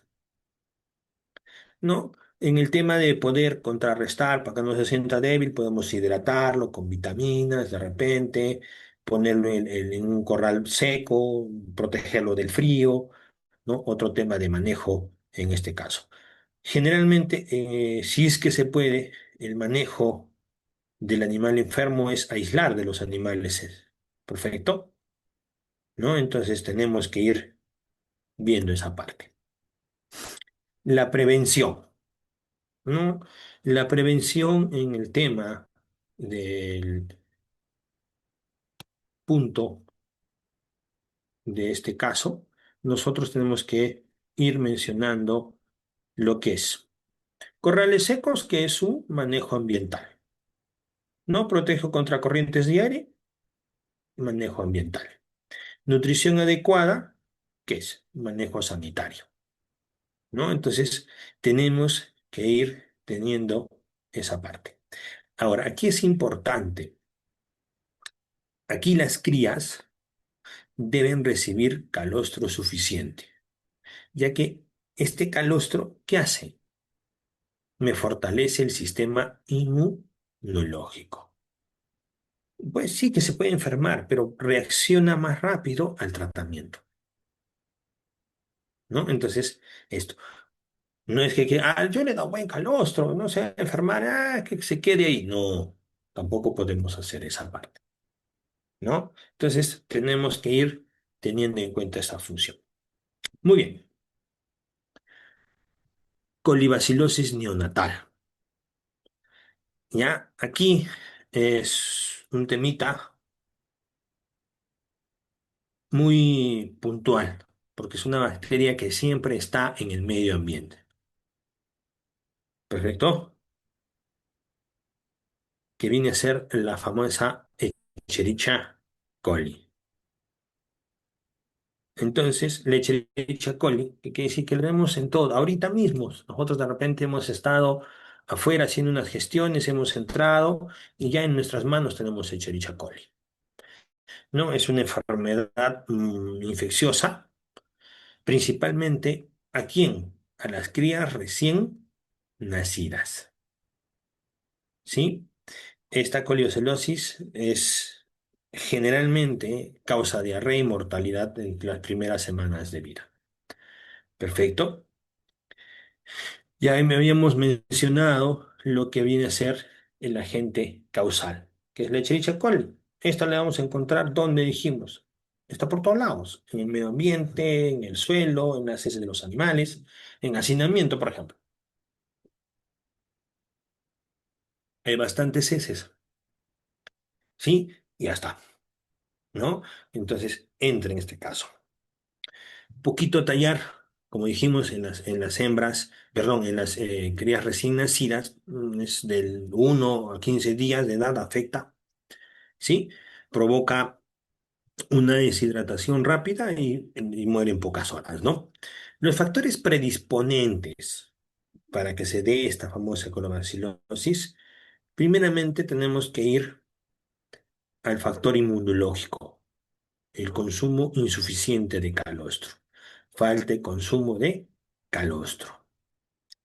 ¿No? En el tema de poder contrarrestar para que no se sienta débil, podemos hidratarlo con vitaminas de repente, ponerlo en un corral seco, protegerlo del frío, ¿no? Otro tema de manejo en este caso. Generalmente, si es que se puede, el manejo del animal enfermo es aislar de los animales. Perfecto, ¿no? Entonces tenemos que ir viendo esa parte. La prevención, ¿no? La prevención en el tema del punto de este caso, nosotros tenemos que ir mencionando lo que es corrales secos, que es un manejo ambiental. No protejo contra corrientes de aire, manejo ambiental. Nutrición adecuada, ¿Qué es? Manejo sanitario, ¿no? Entonces, tenemos que ir teniendo esa parte. Ahora, aquí es importante, aquí las crías deben recibir calostro suficiente, ya que este calostro, ¿qué hace? Me fortalece el sistema inmunológico. Pues sí que se puede enfermar, pero reacciona más rápido al tratamiento, ¿no? Entonces, esto, no es que yo le he dado buen calostro, no se va a enfermar, que se quede ahí. No, tampoco podemos hacer esa parte, ¿no? Entonces, tenemos que ir teniendo en cuenta esa función. Muy bien, colibacilosis neonatal. Ya, aquí es un temita muy puntual, porque es una bacteria que siempre está en el medio ambiente. ¿Perfecto? Que viene a ser la famosa Escherichia coli. Entonces, la Escherichia coli, que quiere decir que lo vemos en todo, ahorita mismo. Nosotros de repente hemos estado afuera haciendo unas gestiones, hemos entrado y ya en nuestras manos tenemos Escherichia coli. ¿No? Es una enfermedad infecciosa, principalmente ¿a quién? A las crías recién nacidas. ¿Sí? Esta coliocenosis es generalmente causa diarrea y mortalidad en las primeras semanas de vida. Perfecto. Ya me habíamos mencionado lo que viene a ser el agente causal, que es la Escherichia coli. Esta la vamos a encontrar donde dijimos. Está por todos lados, en el medio ambiente, en el suelo, en las heces de los animales, en hacinamiento, por ejemplo. Hay bastantes heces, ¿sí? Y ya está, ¿no? Entonces, entra en este caso. Poquito tallar, como dijimos, en las hembras, perdón, en las crías recién nacidas, es del 1 a 15 días de edad, afecta, ¿sí? Provoca una deshidratación rápida y muere en pocas horas, ¿no? Los factores predisponentes para que se dé esta famosa colobacillosis, primeramente tenemos que ir al factor inmunológico, el consumo insuficiente de calostro. Falta consumo de calostro.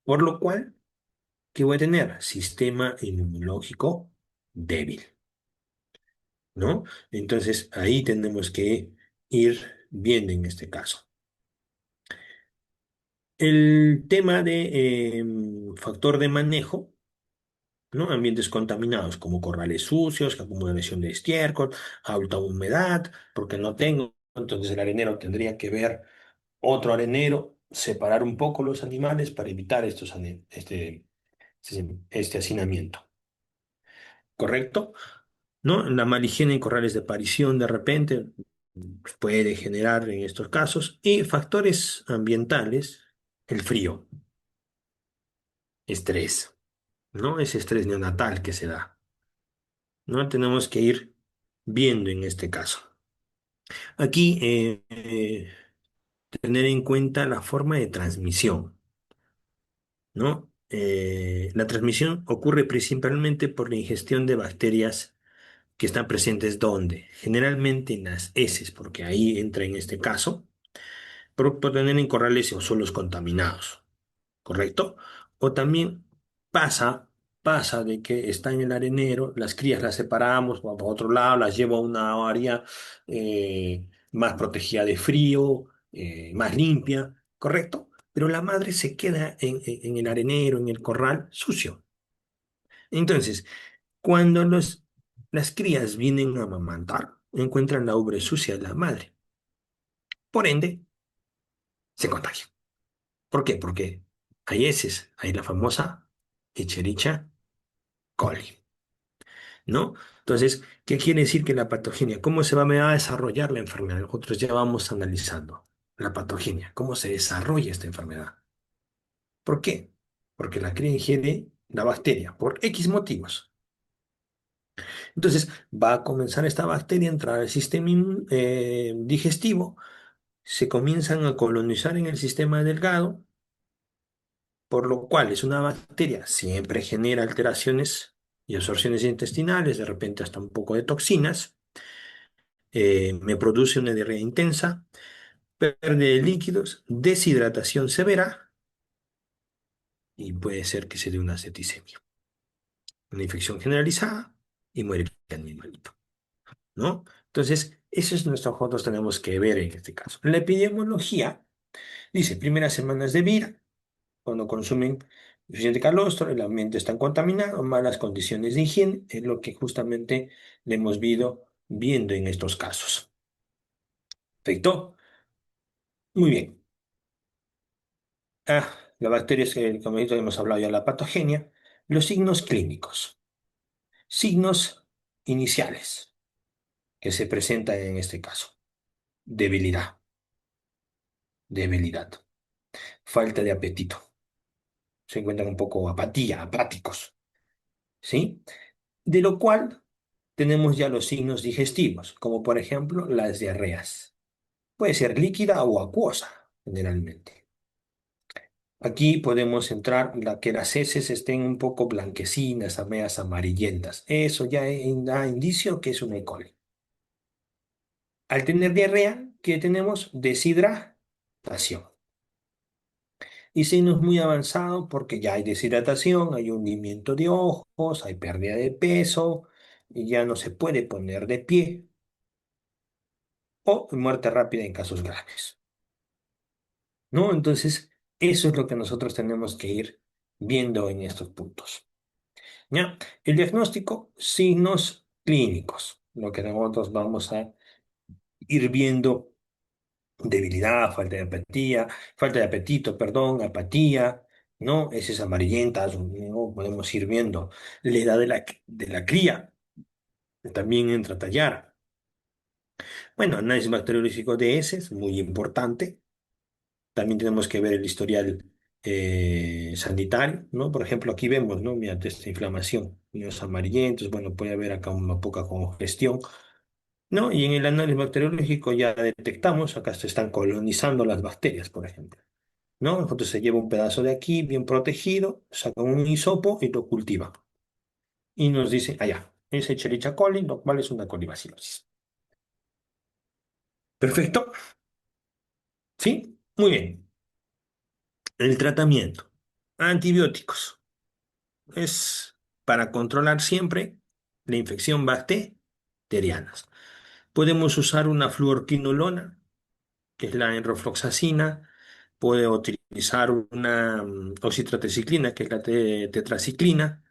Por lo cual, ¿qué voy a tener? Sistema inmunológico débil, ¿no? Entonces, ahí tenemos que ir viendo en este caso. El tema de factor de manejo, ¿no? Ambientes contaminados como corrales sucios, acumulación de estiércol, alta humedad, porque no tengo, entonces el arenero tendría que ver otro arenero, separar un poco los animales para evitar este hacinamiento. ¿Correcto? ¿No? La mala higiene en corrales de aparición de repente puede generar en estos casos. Y factores ambientales, el frío, estrés, ¿no? Ese estrés neonatal que se da, ¿no? Tenemos que ir viendo en este caso. Aquí, tener en cuenta la forma de transmisión, ¿no? La transmisión ocurre principalmente por la ingestión de bacterias que están presentes ¿dónde? Generalmente en las heces, porque ahí entra en este caso, por tener en corrales o suelos contaminados, ¿correcto? O también pasa, pasa de que está en el arenero, las crías las separamos, vamos para otro lado, las llevo a una área más protegida de frío, más limpia, ¿correcto? Pero la madre se queda en el arenero, en el corral, sucio. Entonces, cuando las crías vienen a amamantar, encuentran la ubre sucia de la madre. Por ende, se contagian. ¿Por qué? Porque hay heces, hay la famosa Escherichia coli, ¿no? Entonces, ¿qué quiere decir que la patogenia? ¿Cómo me va a desarrollar la enfermedad? Nosotros ya vamos analizando la patogenia, cómo se desarrolla esta enfermedad. ¿Por qué? Porque la cría ingiere la bacteria por X motivos. Entonces, va a comenzar esta bacteria a entrar al sistema digestivo, se comienzan a colonizar en el sistema delgado, por lo cual es una bacteria, siempre genera alteraciones y absorciones intestinales, de repente hasta un poco de toxinas, me produce una diarrea intensa, pérdida de líquidos, deshidratación severa y puede ser que se dé una septicemia, una infección generalizada y muere el animalito, ¿no? Entonces, eso es nuestro que nosotros tenemos que ver en este caso. La epidemiología dice primeras semanas de vida, cuando consumen suficiente calostro, el ambiente está contaminado, malas condiciones de higiene, es lo que justamente le hemos viendo en estos casos. ¿Perfecto? Muy bien. La bacteria es, como hemos hablado ya, la patogenia. Los signos clínicos. Signos iniciales que se presentan en este caso. Debilidad, debilidad, falta de apetito. Se encuentran un poco apatía, apáticos, ¿sí? De lo cual tenemos ya los signos digestivos, como por ejemplo las diarreas. Puede ser líquida o acuosa, generalmente. Aquí podemos entrar la que las heces estén un poco blanquecinas, a medias amarillentas. Eso ya da indicio que es una E. coli. Al tener diarrea, ¿qué tenemos? Deshidratación. Y signos muy avanzados porque ya hay deshidratación, hay hundimiento de ojos, hay pérdida de peso, y ya no se puede poner de pie o muerte rápida en casos graves, ¿no? Entonces, eso es lo que nosotros tenemos que ir viendo en estos puntos. ¿Ya? El diagnóstico, signos clínicos, lo que nosotros vamos a ir viendo: debilidad, falta de apetito, perdón, apatía, ¿no? Heces amarillentas, ¿no? Podemos ir viendo la edad de la cría, también entra a tallar. Bueno, análisis bacteriológico de heces, muy importante. También tenemos que ver el historial sanitario, ¿no? Por ejemplo, aquí vemos, ¿no? Mira, esta inflamación, los amarillentos, bueno, puede haber acá una poca congestión, ¿no? Y en el análisis bacteriológico ya detectamos, acá se están colonizando las bacterias, por ejemplo, ¿no? Entonces se lleva un pedazo de aquí bien protegido, saca un hisopo y lo cultiva. Y nos dice, allá, es Escherichia coli, lo cual es una colibacilosis. Perfecto, ¿sí? Muy bien. El tratamiento. Antibióticos. Es para controlar siempre la infección bacteriana. Podemos usar una fluorquinolona, que es la enrofloxacina. Puede utilizar una oxitrateciclina, que es la tetraciclina.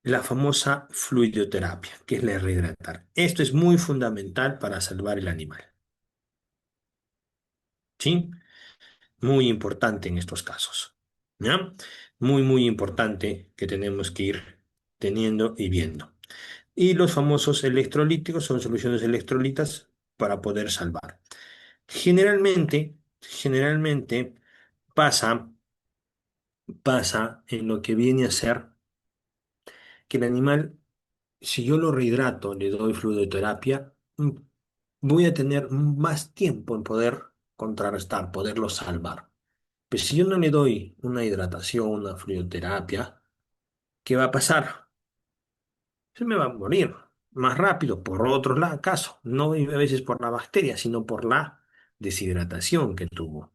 La famosa fluidoterapia, que es la rehidratar. Esto es muy fundamental para salvar el animal, ¿sí? Muy importante en estos casos, ¿ya? Muy, muy importante que tenemos que ir teniendo y viendo. Y los famosos electrolíticos son soluciones electrolitas para poder salvar. Generalmente pasa en lo que viene a ser que el animal, si yo lo rehidrato, le doy fluidoterapia, voy a tener más tiempo en poder contrarrestar, poderlo salvar. Pero si yo no le doy una hidratación, una fluidoterapia, ¿qué va a pasar? Se me va a morir más rápido por otro caso, no a veces por la bacteria, sino por la deshidratación que tuvo,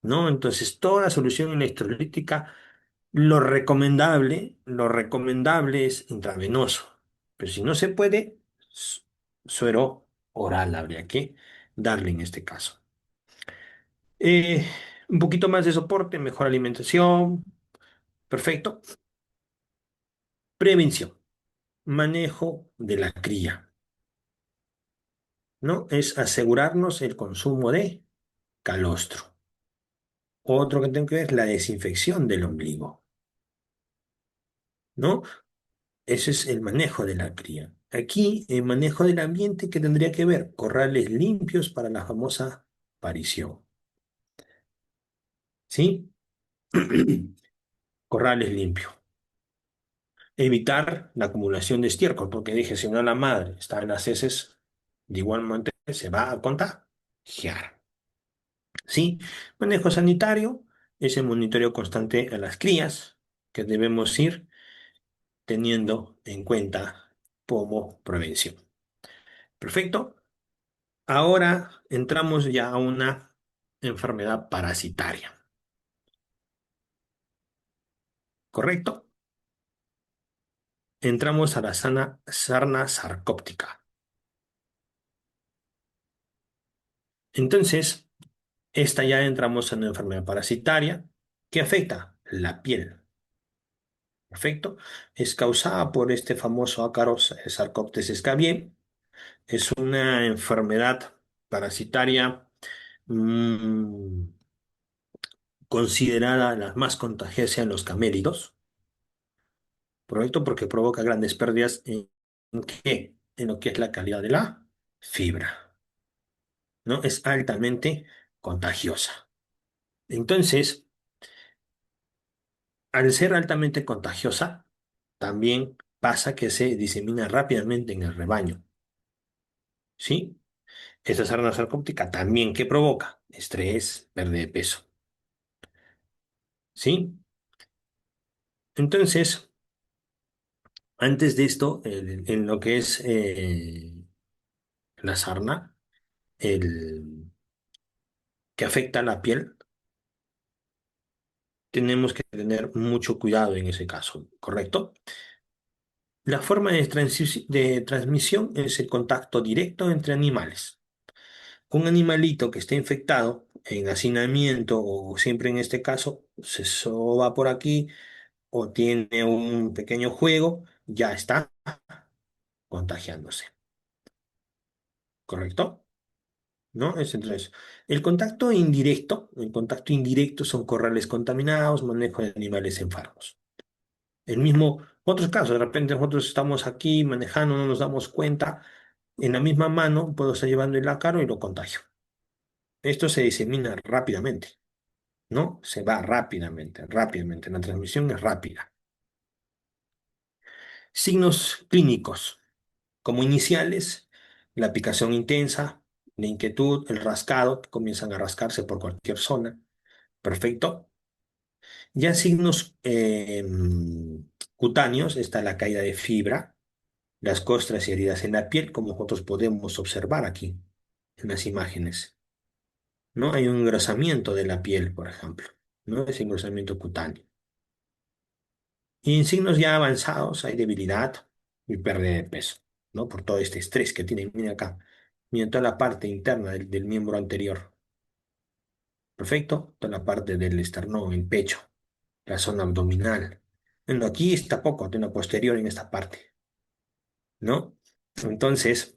¿no? Entonces, toda solución electrolítica, lo recomendable es intravenoso, pero si no se puede, suero oral habría que darle en este caso. Eh, un poquito más de soporte, mejor alimentación, perfecto. Prevención, manejo de la cría, ¿no? Es asegurarnos el consumo de calostro. Otro que tengo que ver es la desinfección del ombligo, ¿no? Ese es el manejo de la cría. Aquí, el manejo del ambiente, que tendría que ver corrales limpios para la famosa parición, ¿sí? Corrales limpios. Evitar la acumulación de estiércol, porque dije, si no la madre está en las heces, de igual manera se va a contagiar. ¿Sí? Manejo sanitario es el monitoreo constante a las crías que debemos ir teniendo en cuenta como prevención. Perfecto. Ahora entramos ya a una enfermedad parasitaria, ¿correcto? Entramos a la sarna sarcóptica. Entonces, esta ya entramos en una enfermedad parasitaria que afecta la piel. Perfecto. Es causada por este famoso ácaro Sarcoptes scabiei. Es una enfermedad parasitaria mm, considerada la más contagiosa en los camélidos, ¿correcto? Porque provoca grandes pérdidas ¿en qué? En lo que es la calidad de la fibra, ¿no? Es altamente contagiosa. Entonces, al ser altamente contagiosa, también pasa que se disemina rápidamente en el rebaño, ¿sí? Esta sarna sarcóptica también, ¿qué provoca? Estrés, pérdida de peso, ¿sí? Entonces, antes de esto, en lo que es la sarna, el, que afecta a la piel, tenemos que tener mucho cuidado en ese caso, ¿correcto? La forma de transmisión es el contacto directo entre animales. Un animalito que esté infectado en hacinamiento o siempre en este caso se soba por aquí o tiene un pequeño juego, ya está contagiándose, ¿correcto? ¿No? Es entonces, el contacto indirecto son corrales contaminados, manejo de animales enfermos. El mismo, otros casos, de repente nosotros estamos aquí manejando, no nos damos cuenta, en la misma mano puedo estar llevando el ácaro y lo contagio. Esto se disemina rápidamente, ¿no? Se va rápidamente, rápidamente. La transmisión es rápida. Signos clínicos, como iniciales, la picación intensa, la inquietud, el rascado, comienzan a rascarse por cualquier zona. Perfecto. Ya signos cutáneos, está la caída de fibra, las costras y heridas en la piel, como nosotros podemos observar aquí en las imágenes, ¿no? Hay un engrosamiento de la piel, por ejemplo, ¿no? Ese engrosamiento cutáneo. Y en signos ya avanzados hay debilidad y pérdida de peso, ¿no? Por todo este estrés que tienen. Mira acá, mira toda la parte interna del miembro anterior. Perfecto, toda la parte del esternón, el pecho, la zona abdominal. Bueno, aquí está poco, de la posterior en esta parte, ¿no? Entonces,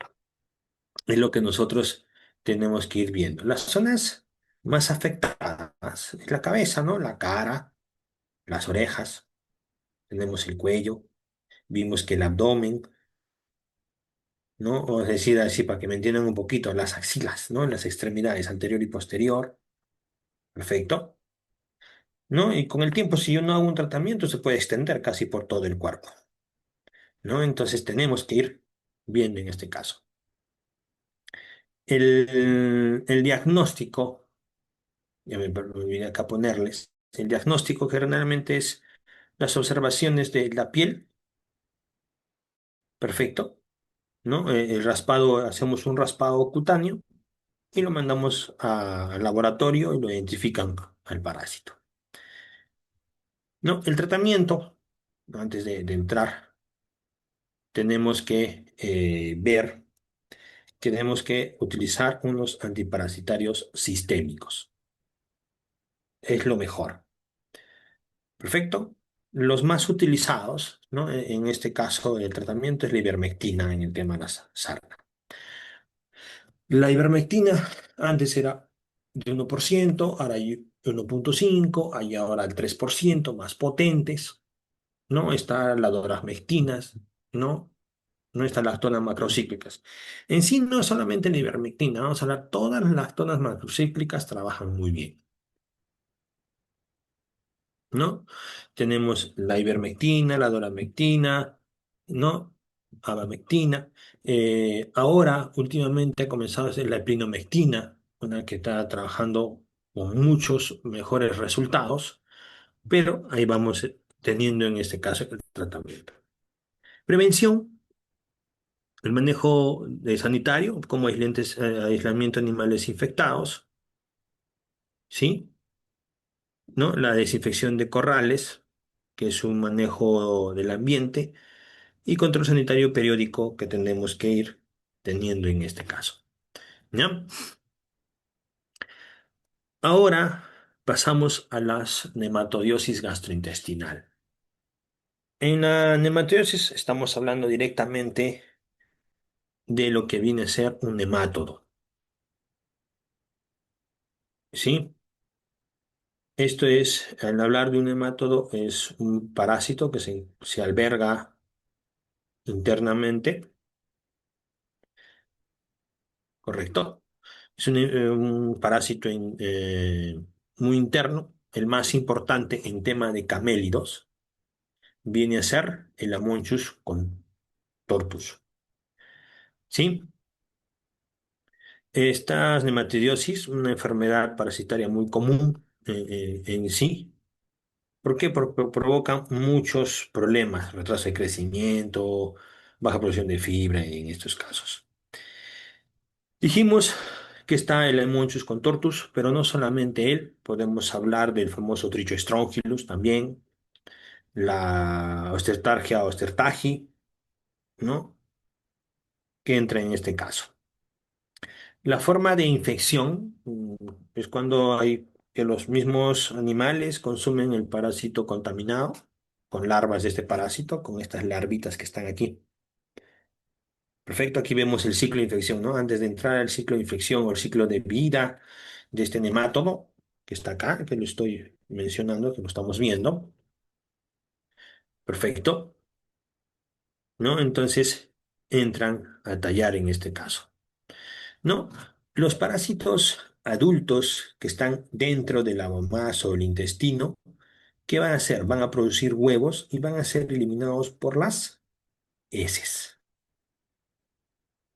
es lo que nosotros tenemos que ir viendo. Las zonas más afectadas es la cabeza, ¿no? La cara, las orejas, tenemos el cuello, vimos que el abdomen, ¿no? O es decir, así para que me entiendan un poquito, las axilas, ¿no? Las extremidades anterior y posterior, perfecto, ¿no? Y con el tiempo, si yo no hago un tratamiento, se puede extender casi por todo el cuerpo, ¿no? Entonces tenemos que ir viendo en este caso. El diagnóstico, ya me olvidé acá ponerles, el diagnóstico generalmente es las observaciones de la piel, perfecto, ¿no? El raspado, hacemos un raspado cutáneo y lo mandamos al laboratorio y lo identifican al parásito. No, el tratamiento, antes de entrar, tenemos que ver que tenemos que utilizar unos antiparasitarios sistémicos. Es lo mejor. Perfecto. Los más utilizados, ¿no? En este caso, el tratamiento es la ivermectina en el tema de la sarna. La ivermectina antes era de 1%, ahora hay 1,5, hay ahora el 3% más potentes. ¿No? Está las dorasmectinas, ¿no? No están las lactonas macrocíclicas. En sí, no solamente la ivermectina, vamos a hablar, todas las lactonas macrocíclicas trabajan muy bien, ¿no? Tenemos la ivermectina, la doramectina, ¿no? Abamectina. Ahora, últimamente, ha comenzado a ser la epinomectina, una que está trabajando con muchos mejores resultados, pero ahí vamos teniendo en este caso el tratamiento. Prevención, el manejo de sanitario, como aislamiento de animales infectados, ¿sí? ¿No? La desinfección de corrales, que es un manejo del ambiente, y control sanitario periódico que tenemos que ir teniendo en este caso. ¿Ya? Ahora pasamos a la nematodiosis gastrointestinal. En la nematodiosis estamos hablando directamente de lo que viene a ser un nemátodo, ¿sí? Esto es, al hablar de un nemátodo, es un parásito que se alberga internamente, ¿correcto? Es un parásito muy interno, el más importante en tema de camélidos, viene a ser el Amonchus con tortus, ¿sí? Esta nematidiosis, una enfermedad parasitaria muy común en sí. ¿Por qué? Porque provoca muchos problemas, retraso de crecimiento, baja producción de fibra en estos casos. Dijimos que está el Haemonchus contortus, pero no solamente él, podemos hablar del famoso Trichostrongylus también, la Ostertargia ostertagi, ¿no? Que entra en este caso. La forma de infección es cuando hay que los mismos animales consumen el parásito contaminado con larvas de este parásito, con estas larvitas que están aquí. Perfecto, aquí vemos el ciclo de infección, ¿no? Antes de entrar al ciclo de infección o el ciclo de vida de este nemátodo que está acá, que lo estoy mencionando, que lo estamos viendo. Perfecto, ¿no? Entonces entran a tallar en este caso, ¿no? Los parásitos adultos que están dentro de la mamasa o el intestino, ¿qué van a hacer? Van a producir huevos y van a ser eliminados por las heces,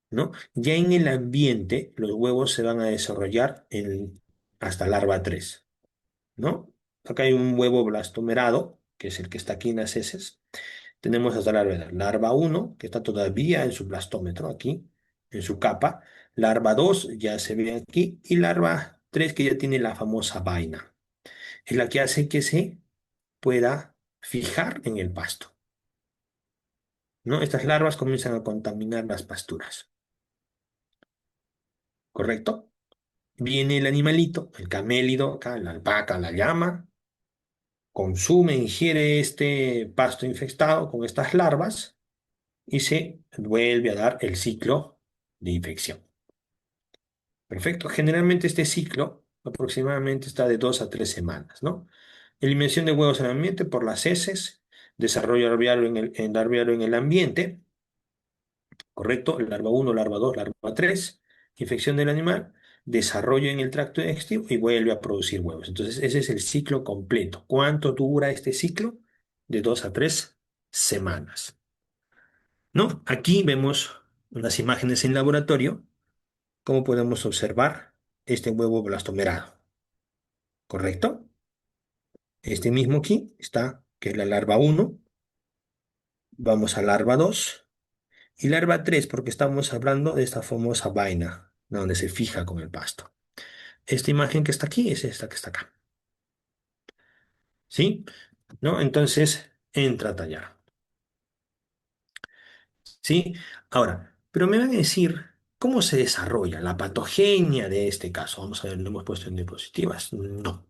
¿no? Ya en el ambiente, los huevos se van a desarrollar hasta larva 3, ¿no? Acá hay un huevo blastomerado, que es el que está aquí en las heces. Tenemos hasta larva 1, que está todavía en su blastómetro, aquí, en su capa. Larva 2 ya se ve aquí. Y larva 3 que ya tiene la famosa vaina. Es la que hace que se pueda fijar en el pasto, ¿no? Estas larvas comienzan a contaminar las pasturas, ¿correcto? Viene el animalito, el camélido, acá, la alpaca, la llama, consume, ingiere este pasto infectado con estas larvas y se vuelve a dar el ciclo de infección. Perfecto. Generalmente este ciclo aproximadamente está de 2 a 3 semanas, ¿no? Eliminación de huevos en el ambiente por las heces, desarrollo larvario larvario en el ambiente, ¿correcto? Larva 1, larva 2, larva 3, infección del animal, desarrollo en el tracto digestivo y vuelve a producir huevos. Entonces, ese es el ciclo completo. ¿Cuánto dura este ciclo? De 2 a 3 semanas, ¿no? Aquí vemos unas imágenes en laboratorio, cómo podemos observar este huevo blastomerado, ¿correcto? Este mismo aquí está, que es la larva 1, vamos a larva 2 y larva 3 porque estamos hablando de esta famosa vaina, donde se fija con el pasto. Esta imagen que está aquí es esta que está acá, ¿sí? ¿No? Entonces, entra a tallar, ¿sí? Ahora, pero me van a decir, ¿cómo se desarrolla la patogenia de este caso? Vamos a ver, lo hemos puesto en diapositivas. No.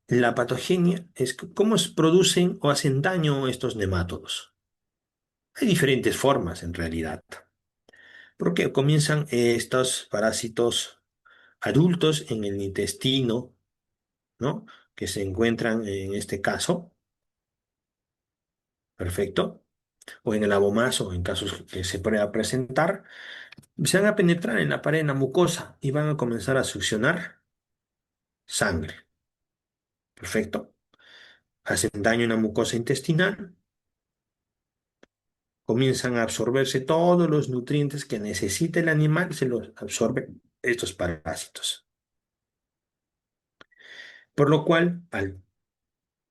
La patogenia es cómo producen o hacen daño estos nemátodos. Hay diferentes formas en realidad. Porque comienzan estos parásitos adultos en el intestino, ¿no? Que se encuentran en este caso, perfecto, o en el abomaso, en casos que se pueda presentar, se van a penetrar en la pared, en la mucosa y van a comenzar a succionar sangre, perfecto. Hacen daño en la mucosa intestinal, comienzan a absorberse todos los nutrientes que necesita el animal, se los absorben estos parásitos. Por lo cual, al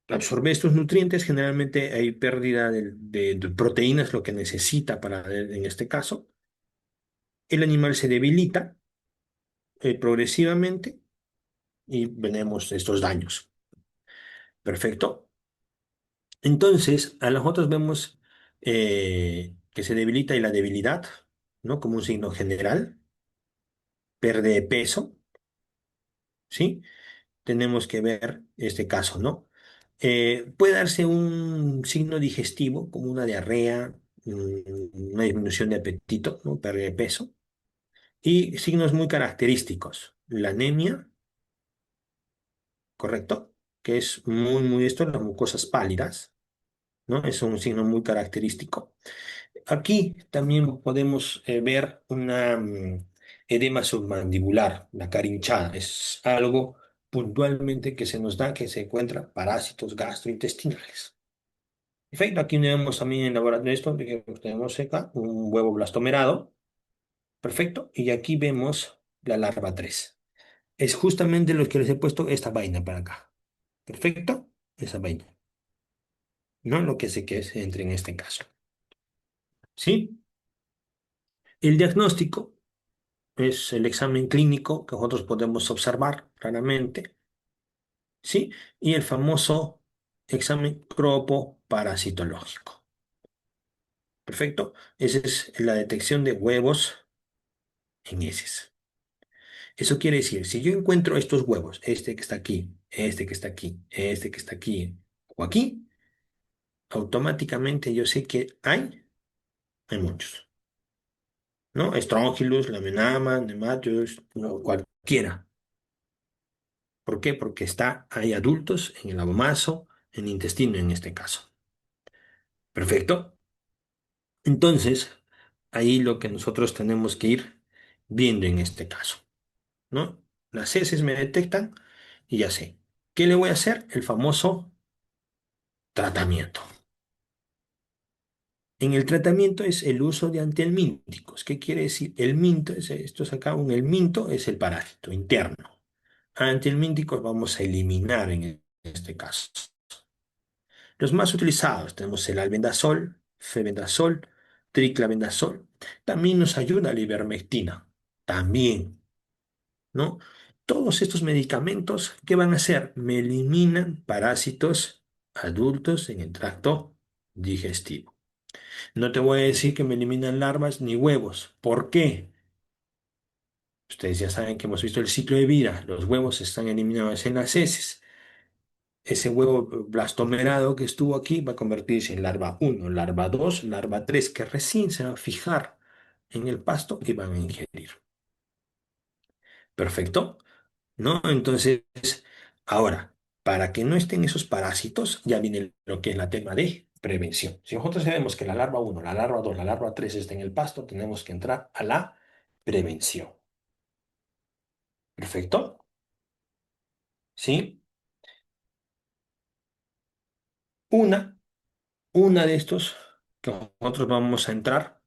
absorber estos nutrientes, generalmente hay pérdida de proteínas, lo que necesita para, en este caso, el animal se debilita progresivamente y tenemos estos daños. Perfecto. Entonces, a nosotros vemos que se debilita y la debilidad, ¿no? Como un signo general, pierde peso, ¿sí? Tenemos que ver este caso, ¿no? Puede darse un signo digestivo, como una diarrea, una disminución de apetito, ¿no? Pérdida de peso. Y signos muy característicos, la anemia, ¿correcto? Que es muy esto, las mucosas pálidas, ¿no? Es un signo muy característico. Aquí también podemos ver una edema submandibular, la cara hinchada. Es algo puntualmente que se nos da que se encuentra parásitos gastrointestinales. Perfecto, aquí tenemos también en laboratorio esto, que tenemos acá un huevo blastomerado. Perfecto, y aquí vemos la larva 3. Es justamente lo que les he puesto esta vaina para acá. Perfecto, esa vaina. No lo que sé que es entre en este caso. ¿Sí? El diagnóstico es el examen clínico que nosotros podemos observar claramente, ¿sí? Y el famoso examen cropoparasitológico. Perfecto. Esa es la detección de huevos en heces. Eso quiere decir, si yo encuentro estos huevos, este que está aquí, este que está aquí, este que está aquí o aquí, automáticamente yo sé que hay muchos, ¿no? Strongylos, Laminama, Nematodes, no, cualquiera. ¿Por qué? Porque hay adultos en el abomaso, en el intestino en este caso. Perfecto. Entonces, ahí lo que nosotros tenemos que ir viendo en este caso, ¿no? Las heces me detectan y ya sé. ¿Qué le voy a hacer? El famoso tratamiento. En el tratamiento es el uso de antihelmínticos. ¿Qué quiere decir? El minto, esto es acá, el minto es el parásito interno. Antihelmínticos vamos a eliminar en este caso. Los más utilizados tenemos el albendazol, febendazol, triclavendazol. También nos ayuda la ivermectina. También, ¿no? Todos estos medicamentos, ¿qué van a hacer? Me eliminan parásitos adultos en el tracto digestivo. No te voy a decir que me eliminan larvas ni huevos. ¿Por qué? Ustedes ya saben que hemos visto el ciclo de vida. Los huevos están eliminados en las heces. Ese huevo blastomerado que estuvo aquí va a convertirse en larva uno, larva 2, larva 3, que recién se va a fijar en el pasto y van a ingerir. ¿Perfecto? ¿No? Entonces, ahora, para que no estén esos parásitos, ya viene lo que es la tema de prevención. Si nosotros sabemos que la larva uno, la larva 2, la larva 3 está en el pasto, tenemos que entrar a la prevención. ¿Perfecto? ¿Sí? Una, una de estos que nosotros vamos a entrar.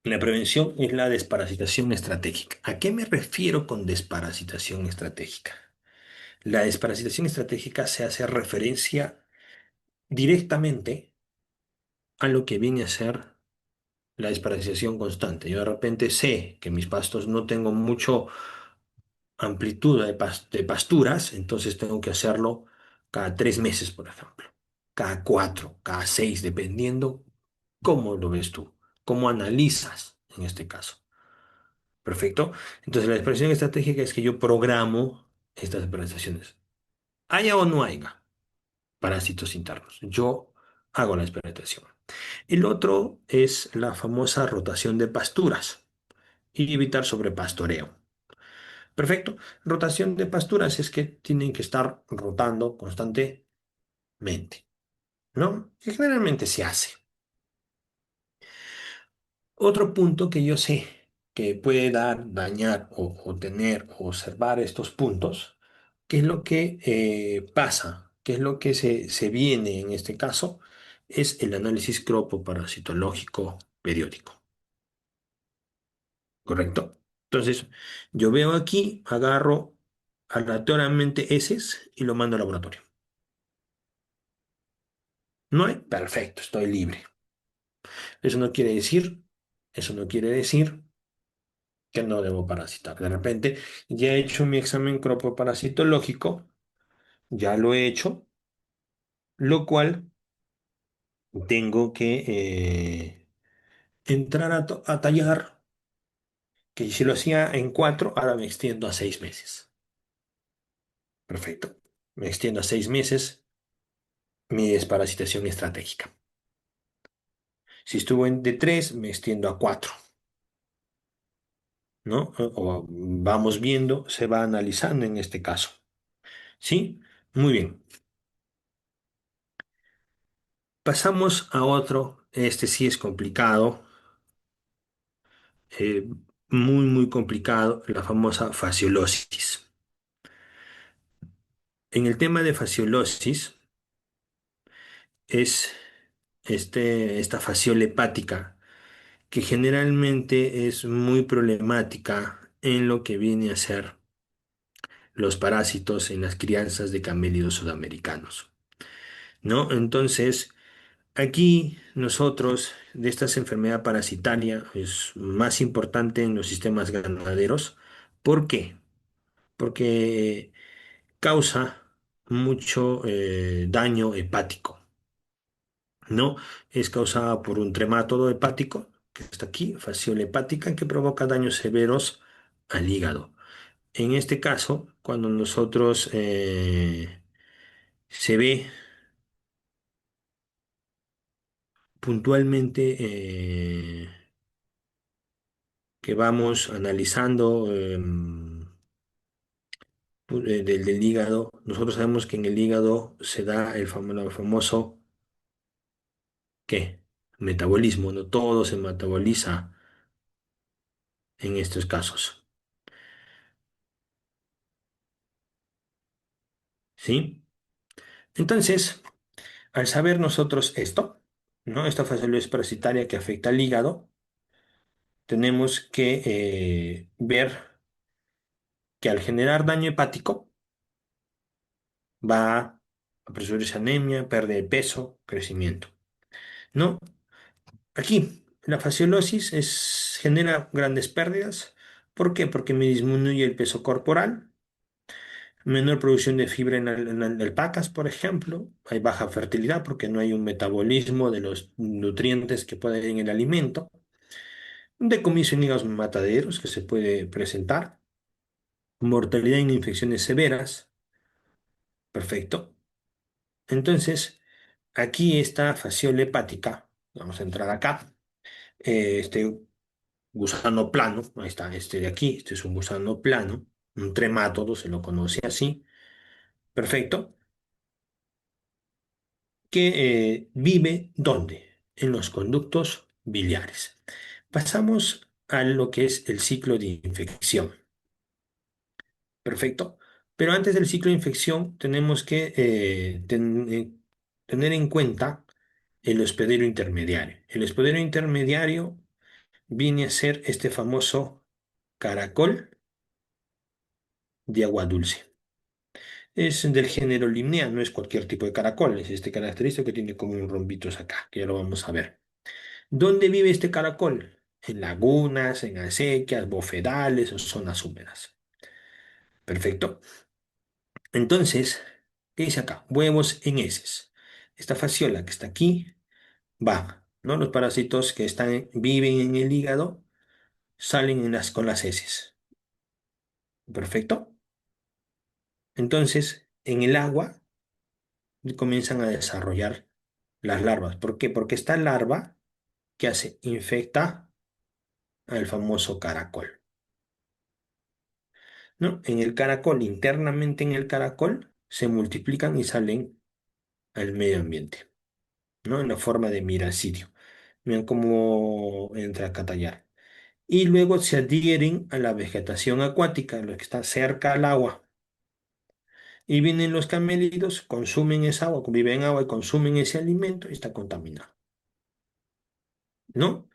La prevención es la desparasitación estratégica. ¿A qué me refiero con desparasitación estratégica? La desparasitación estratégica se hace referencia directamente a lo que viene a ser la desparasitación constante. Yo de repente sé que mis pastos no tengo mucho amplitud de pasturas, entonces tengo que hacerlo cada 3 meses, por ejemplo, cada 4, cada 6, dependiendo cómo lo ves tú, cómo analizas en este caso. Perfecto. Entonces, la expresión estratégica es que yo programo estas prestaciones. Haya o no haya parásitos internos. Yo hago la experimentación. El otro es la famosa rotación de pasturas y evitar sobrepastoreo. Perfecto. Rotación de pasturas es que tienen que estar rotando constantemente, ¿no? Y generalmente se hace. Otro punto que yo sé que puede dar, dañar o tener o observar estos puntos, ¿qué es lo que pasa? ¿Qué es lo que se viene en este caso? Es el análisis cropoparasitológico periódico, ¿correcto? Entonces, yo veo aquí, agarro aleatoriamente heces y lo mando al laboratorio. ¿No hay? Perfecto, estoy libre. Eso no quiere decir, eso no quiere decir que no debo parasitar. De repente, ya he hecho mi examen cropoparasitológico, ya lo he hecho, lo cual tengo que entrar a tallar, que si lo hacía en 4, ahora me extiendo a 6 meses. Perfecto. Me extiendo a 6 meses mi desparasitación estratégica. Si estuvo de 3, me extiendo a 4, ¿no? O vamos viendo, se va analizando en este caso. ¿Sí? Muy bien. Pasamos a otro. Este sí es complicado, eh, muy complicado, la famosa fasciolosis. En el tema de fasciolosis es esta fasciola hepática que generalmente es muy problemática en lo que viene a ser los parásitos en las crianzas de camélidos sudamericanos, ¿no? Entonces, aquí nosotros, de esta enfermedad parasitaria, es más importante en los sistemas ganaderos. ¿Por qué? Porque causa mucho daño hepático, ¿no? Es causada por un tremátodo hepático, que está aquí, fasciola hepática, que provoca daños severos al hígado. En este caso, cuando nosotros se ve puntualmente que vamos analizando del hígado, nosotros sabemos que en el hígado se da el famoso, ¿qué? Metabolismo, no todo se metaboliza en estos casos, ¿sí? Entonces, al saber nosotros esto, ¿no? Esta facilidad parasitaria que afecta al hígado, tenemos que ver que al generar daño hepático va a producirse anemia, pérdida de peso, crecimiento, ¿no? Aquí, la fasciolosis genera grandes pérdidas. ¿Por qué? Porque me disminuye el peso corporal, menor producción de fibra en alpacas, por ejemplo. Hay baja fertilidad porque no hay un metabolismo de los nutrientes que puede haber en el alimento. Un decomiso en hígados mataderos que se puede presentar. Mortalidad en infecciones severas. Perfecto. Entonces, aquí está fasciola hepática. Vamos a entrar acá. Este gusano plano, ahí está, este de aquí, este es un gusano plano, un tremátodo, se lo conoce así. Perfecto. Que vive ¿dónde? En los conductos biliares. Pasamos a lo que es el ciclo de infección. Perfecto. Pero antes del ciclo de infección tenemos que tener en cuenta el hospedero intermediario. El hospedero intermediario viene a ser este famoso caracol de agua dulce. Es del género Limnea, no es cualquier tipo de caracol, es este característico que tiene como un rombitos acá, que ya lo vamos a ver. ¿Dónde vive este caracol? En lagunas, en acequias, bofedales o zonas húmedas. Perfecto. Entonces, ¿qué dice acá? Huevos en heces. Esta fasciola que está aquí va, ¿no? Los parásitos que viven en el hígado salen con las heces. Perfecto. Entonces, en el agua comienzan a desarrollar las larvas. ¿Por qué? Porque esta larva, ¿qué hace? Infecta al famoso caracol, ¿no? En el caracol, internamente en el caracol, se multiplican y salen al medio ambiente, ¿no? En la forma de miracidio. Miren cómo entra a catallar. Y luego se adhieren a la vegetación acuática, lo que está cerca al agua. Y vienen los camélidos, consumen esa agua, viven en agua y consumen ese alimento y está contaminado, ¿no?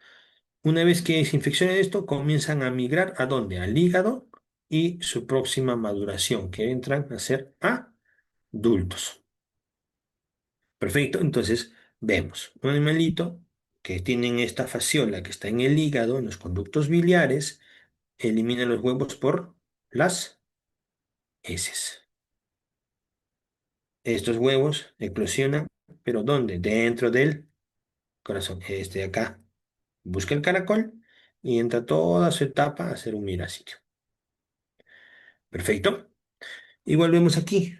Una vez que se infeccionan esto, comienzan a migrar ¿a dónde? Al hígado y su próxima maduración, que entran a ser adultos. Perfecto, entonces vemos un animalito que tiene esta fasciola que está en el hígado, en los conductos biliares, elimina los huevos por las heces. Estos huevos eclosionan, pero ¿dónde? Dentro del corazón. Este de acá busca el caracol y entra toda su etapa a ser un miracidio. Perfecto. Y volvemos aquí,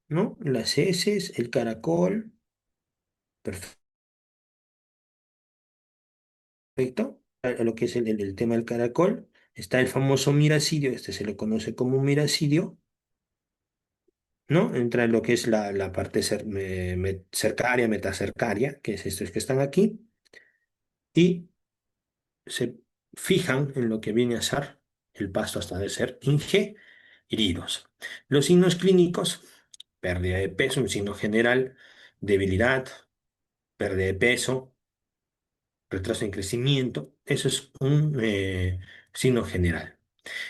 ¿no? Las heces, el caracol. Perfecto. A lo que es el tema del caracol. Está el famoso miracidio, este se le conoce como miracidio, ¿no? Entra en lo que es la parte cercaria, metacercaria, que es estos que están aquí, y se fijan en lo que viene a ser el pasto hasta de ser ingeridos. Los signos clínicos, pérdida de peso, un signo general, debilidad, pérdida de peso, retraso en crecimiento, eso es un signo general.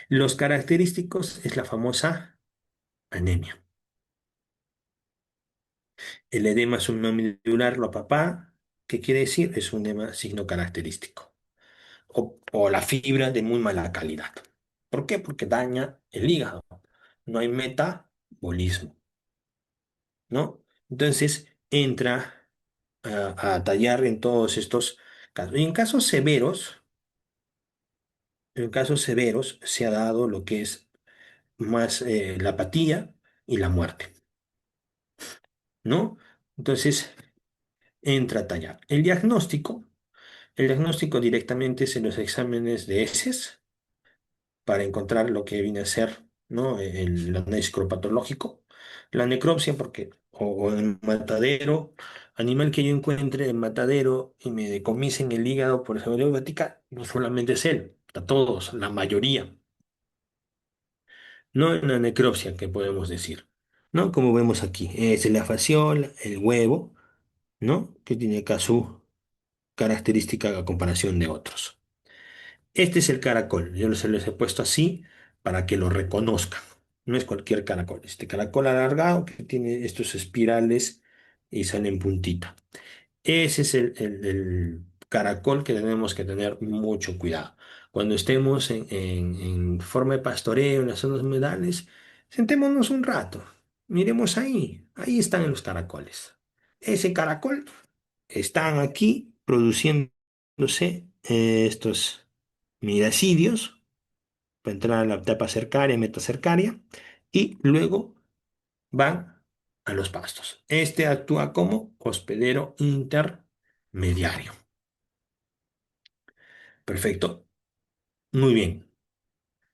Los característicos es la famosa anemia. El edema subnodular, lo papá, ¿qué quiere decir? Es un edema signo característico. O la fibra de muy mala calidad. ¿Por qué? Porque daña el hígado. No hay metabolismo, ¿no? Entonces entra a tallar en todos estos casos. Y en casos severos se ha dado lo que es más la apatía y la muerte, ¿no? Entonces entra a tallar. El diagnóstico directamente es en los exámenes de heces para encontrar lo que viene a ser, ¿no? El análisis patológico, la necropsia, porque, o el matadero, animal que yo encuentre en matadero y me decomisen el hígado por ejemplo hepática, no solamente es él, a todos, la mayoría, no en la necropsia que podemos decir, ¿no? Como vemos aquí, es la fasciola, el huevo, ¿no? Que tiene acá su característica a comparación de otros. Este es el caracol. Yo se los he puesto así para que lo reconozcan. No es cualquier caracol. Este caracol alargado que tiene estos espirales y sale en puntita. Ese es el caracol que tenemos que tener mucho cuidado. Cuando estemos en forma de pastoreo en las zonas humedales, sentémonos un rato. Miremos ahí. Ahí están los caracoles. Ese caracol están aquí produciéndose estos miracidios para entrar a la etapa cercaria, metacercaria, y luego van a los pastos. Este actúa como hospedero intermediario. Perfecto. Muy bien.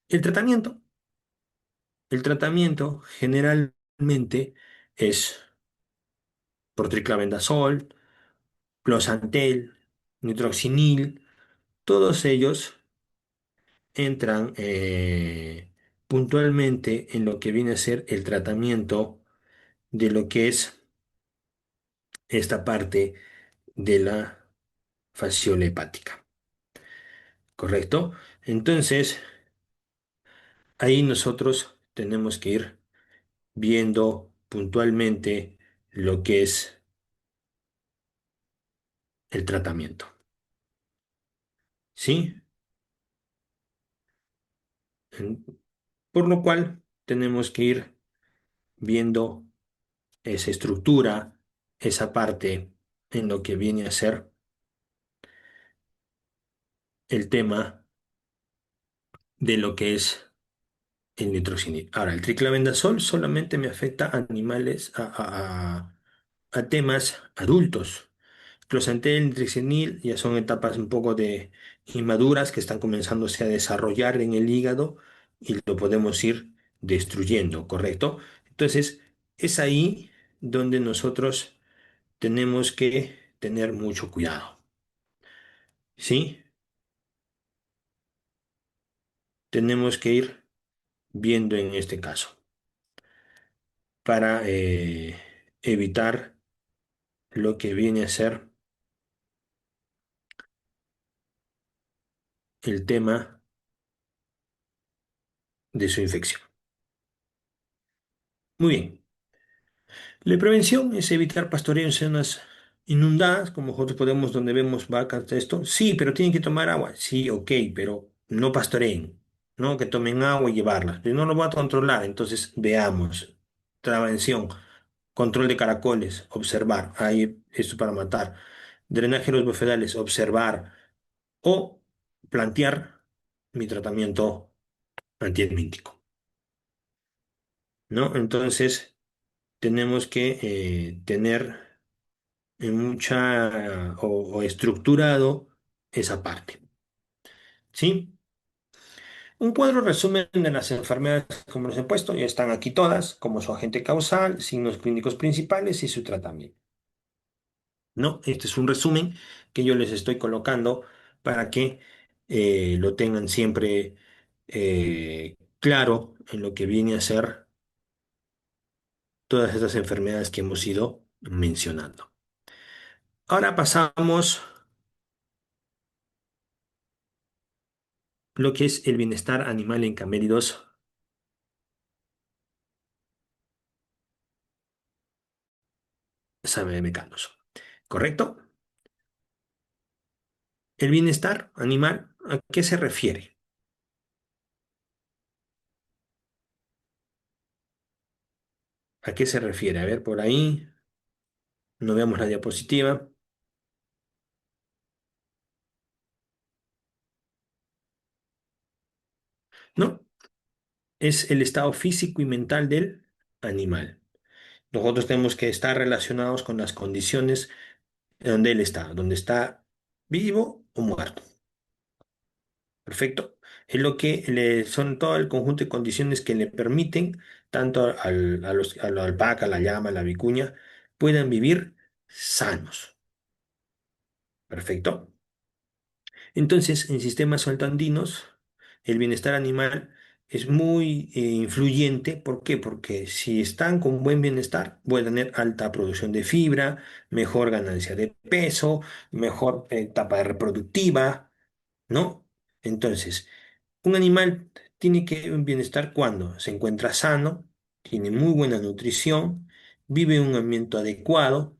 El tratamiento. El tratamiento generalmente es por triclavendazol, closantel, nitroxinil. Todos ellos entran puntualmente en lo que viene a ser el tratamiento de lo que es esta parte de la fasciola hepática, ¿correcto? Entonces, ahí nosotros tenemos que ir viendo puntualmente lo que es el tratamiento, ¿sí? En- por lo cual, tenemos que ir viendo esa estructura, esa parte en lo que viene a ser el tema de lo que es el nitrocinil. Ahora, el triclavendazol solamente me afecta a animales, a temas adultos. Closantel, nitrocinil ya son etapas un poco de inmaduras que están comenzándose a desarrollar en el hígado y lo podemos ir destruyendo, ¿correcto? Entonces, es ahí donde nosotros tenemos que tener mucho cuidado, ¿sí? Tenemos que ir viendo en este caso para evitar lo que viene a ser el tema de su infección. Muy bien. La prevención es evitar pastoreo en zonas inundadas, como nosotros podemos, donde vemos vacas, de esto. Sí, pero tienen que tomar agua. Sí, ok, pero no pastoreen, ¿no? Que tomen agua y llevarla. Yo no lo voy a controlar, entonces veamos. Prevención, control de caracoles, observar. Ahí, esto para matar. Drenaje de los bofedales, observar. O plantear mi tratamiento antihelmíntico, ¿no? Entonces, tenemos que tener mucha o estructurado esa parte. ¿Sí? Un cuadro resumen de las enfermedades, como les he puesto, ya están aquí todas, como su agente causal, signos clínicos principales y su tratamiento. ¿No? Este es un resumen que yo les estoy colocando para que lo tengan siempre claro en lo que viene a ser todas estas enfermedades que hemos ido mencionando. Ahora pasamos lo que es el bienestar animal en caméridos mecanos. ¿Correcto? El bienestar animal, ¿a qué se refiere? ¿A qué se refiere? A ver, por ahí, no veamos la diapositiva. No, es el estado físico y mental del animal. Nosotros tenemos que estar relacionados con las condiciones donde él está, donde está vivo o muerto. Perfecto. Es lo que son todo el conjunto de condiciones que le permiten, tanto a la alpaca, la llama, la vicuña, puedan vivir sanos. Perfecto. Entonces, en sistemas saltandinos, el bienestar animal es muy influyente. ¿Por qué? Porque si están con buen bienestar, voy a tener alta producción de fibra, mejor ganancia de peso, mejor etapa reproductiva, ¿no? Entonces, un animal tiene que un bienestar cuando se encuentra sano, tiene muy buena nutrición, vive en un ambiente adecuado,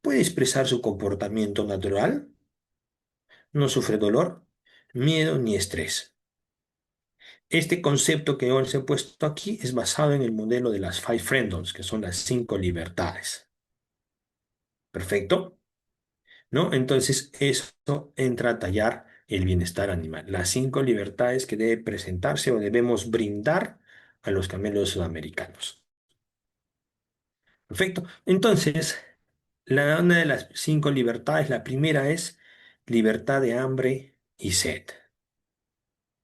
puede expresar su comportamiento natural, no sufre dolor, miedo ni estrés. Este concepto que os he puesto aquí es basado en el modelo de las Five Freedoms, que son las cinco libertades. ¿Perfecto? ¿No? Entonces, eso entra a tallar el bienestar animal. Las cinco libertades que debe presentarse o debemos brindar a los camellos sudamericanos. Perfecto. Entonces, una de las cinco libertades, la primera es libertad de hambre y sed.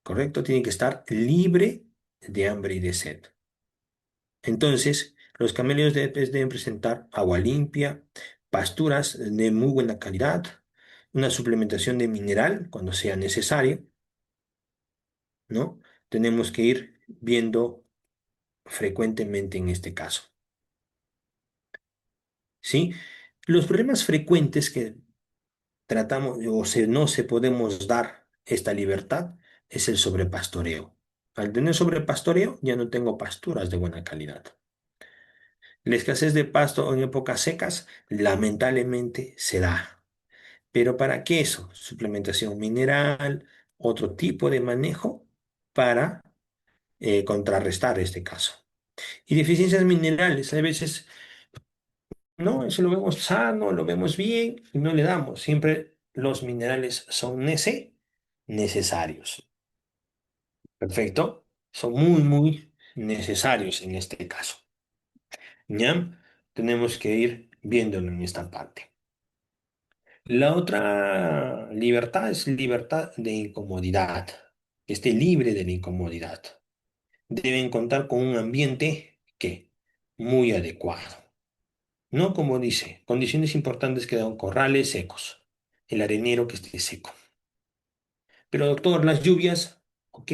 ¿Correcto? Tiene que estar libre de hambre y de sed. Entonces, los camellos deben presentar agua limpia, pasturas de muy buena calidad, una suplementación de mineral cuando sea necesario, ¿no? Tenemos que ir viendo frecuentemente en este caso, ¿sí? Los problemas frecuentes que tratamos no se podemos dar esta libertad es el sobrepastoreo. Al tener sobrepastoreo ya no tengo pasturas de buena calidad. La escasez de pasto en épocas secas lamentablemente se da. Pero ¿para qué eso? Suplementación mineral, otro tipo de manejo para contrarrestar este caso. Y deficiencias minerales, a veces, no, eso lo vemos sano, lo vemos bien y no le damos. Siempre los minerales son necesarios. Perfecto. Son muy, muy necesarios en este caso. ¿Ya? Tenemos que ir viéndolo en esta parte. La otra libertad es libertad de incomodidad, que esté libre de la incomodidad. Deben contar con un ambiente que muy adecuado. No como dice, condiciones importantes que dan corrales secos, el arenero que esté seco. Pero doctor, las lluvias, ok,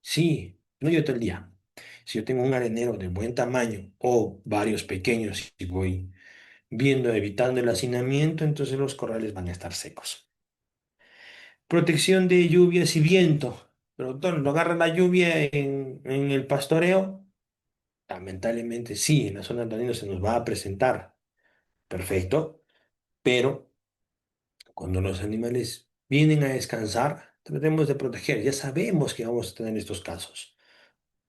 sí, no llueve todo el día. Si yo tengo un arenero de buen tamaño o varios pequeños y voy viendo, evitando el hacinamiento, entonces los corrales van a estar secos. Protección de lluvias y viento. Pero doctor, ¿lo agarra la lluvia en el pastoreo? Lamentablemente sí, en la zona andina se nos va a presentar. Perfecto. Pero cuando los animales vienen a descansar, tratemos de proteger. Ya sabemos que vamos a tener estos casos.